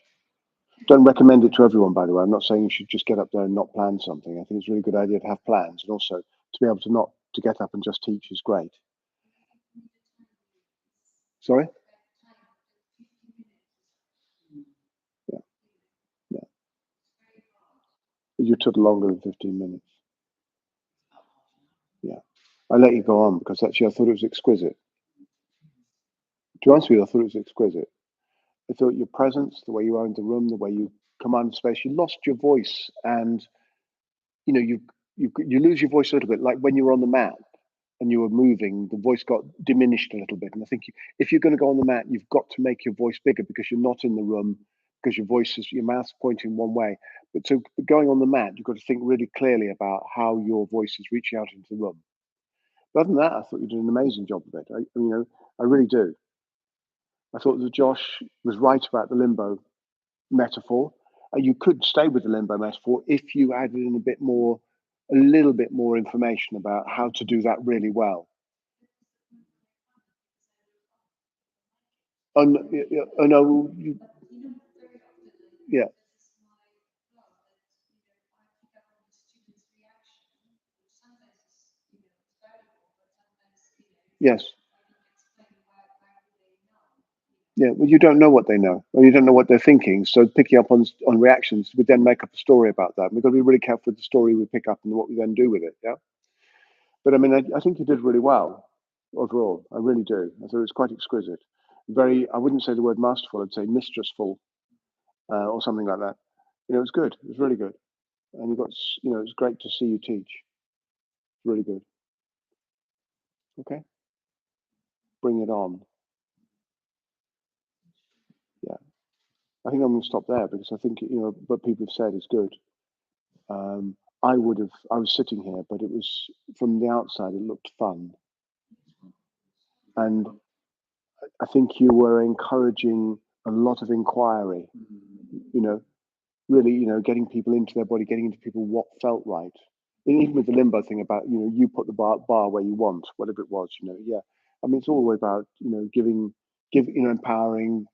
Don't recommend it to everyone, by the way. I'm not saying you should just get up there and not plan something. I think it's a really good idea to have plans, and also to be able to not to get up and just teach is great. Sorry? Yeah. Yeah. You took longer than 15 minutes. Yeah. I let you go on because actually I thought it was exquisite. To be honest with you, I thought it was exquisite. I thought your presence, the way you owned the room, the way you commanded space, you lost your voice, and you know you lose your voice a little bit, like when you were on the mat and you were moving, the voice got diminished a little bit. And I think if you're going to go on the mat, you've got to make your voice bigger because you're not in the room, because your mouth's pointing one way. But so going on the mat, you've got to think really clearly about how your voice is reaching out into the room. But other than that, I thought you did an amazing job of it. I really do. I thought that Josh was right about the limbo metaphor. You could stay with the limbo metaphor if you added in a little bit more information about how to do that really well. Oh no, yeah. Yes. Yeah, well, you don't know what they know, or you don't know what they're thinking. So picking up on reactions, we then make up a story about that. We've got to be really careful with the story we pick up and what we then do with it. Yeah. But I mean, I think you did really well overall. I really do. I thought it was quite exquisite. Very, I wouldn't say the word masterful. I'd say mistressful, or something like that. You know, it was good. It was really good. And you got, you know, it's great to see you teach. Really good. Okay. Bring it on. Yeah. I think I'm going to stop there because I think, you know, what people have said is good. I was sitting here, but it was, from the outside, it looked fun. And I think you were encouraging a lot of inquiry, you know, really, you know, getting people into their body, getting into people what felt right. And even with the limbo thing about, you know, you put the bar where you want, whatever it was, you know, yeah. I mean, it's all the way about, you know, you know, empowering,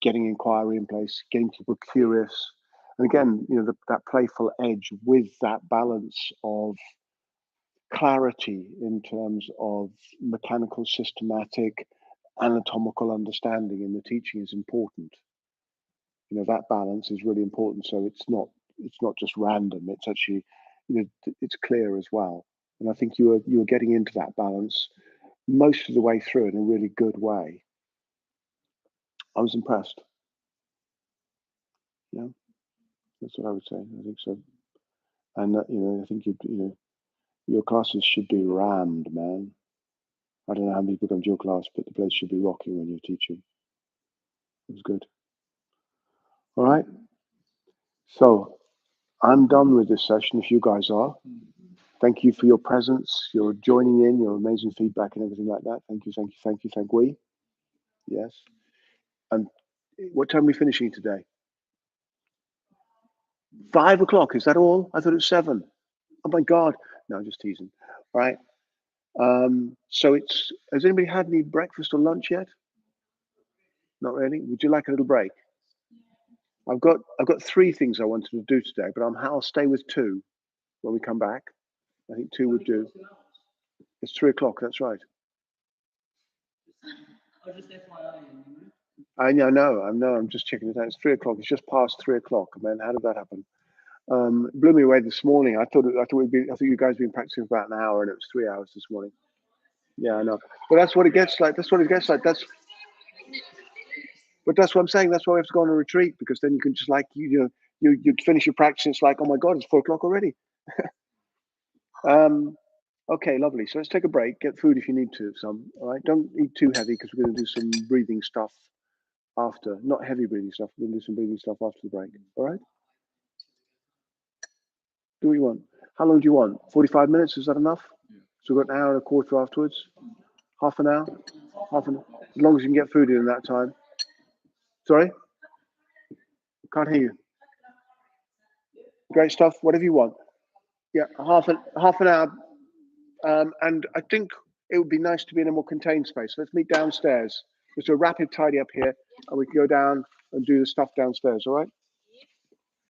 getting inquiry in place, getting people curious. And again, you know, that playful edge with that balance of clarity in terms of mechanical, systematic, anatomical understanding in the teaching is important. You know, that balance is really important. So it's not just random. It's actually, you know, it's clear as well. And I think you were getting into that balance most of the way through in a really good way. I was impressed. Yeah, that's what I would say. I think so. And you know, I think you know, your classes should be rammed, man. I don't know how many people come to your class, but the place should be rocking when you're teaching. It was good. All right. So I'm done with this session if you guys are. Thank you for your presence, your joining in, your amazing feedback and everything like that. Thank you, thank you, thank you, thank we. Yes. And what time are we finishing today? 5 o'clock, is that all? I thought it was 7. Oh my God. No, I'm just teasing. All right. So has anybody had any breakfast or lunch yet? Not really. Would you like a little break? I've got 3 things I wanted to do today, but I'll stay with 2 when we come back. I think 2 would do. It's 3 o'clock. That's right. I know. I'm just checking it out. It's 3 o'clock. It's just past 3 o'clock. Man, how did that happen? It blew me away this morning. I thought you guys had been practicing for about an hour, and it was 3 hours this morning. Yeah, I know. But that's what it gets like. That's what it gets like. But that's what I'm saying. That's why we have to go on a retreat, because then you can just like you finish your practice. It's like, oh my God, it's 4 o'clock already. Okay, lovely. So let's take a break. Get food if you need to. Some. All right. Don't eat too heavy because we're going to do some breathing stuff after. Not heavy breathing stuff. We're going to do some breathing stuff after the break. All right. Do what you want. How long do you want? 45 minutes? Is that enough? So we've got an hour and a quarter afterwards. Half an hour. As long as you can get food in that time. Sorry. Can't hear you. Great stuff. Whatever you want. Yeah, half an hour. And I think it would be nice to be in a more contained space. Let's meet downstairs. Let's do a rapid tidy up here, and we can go down and do the stuff downstairs. All right.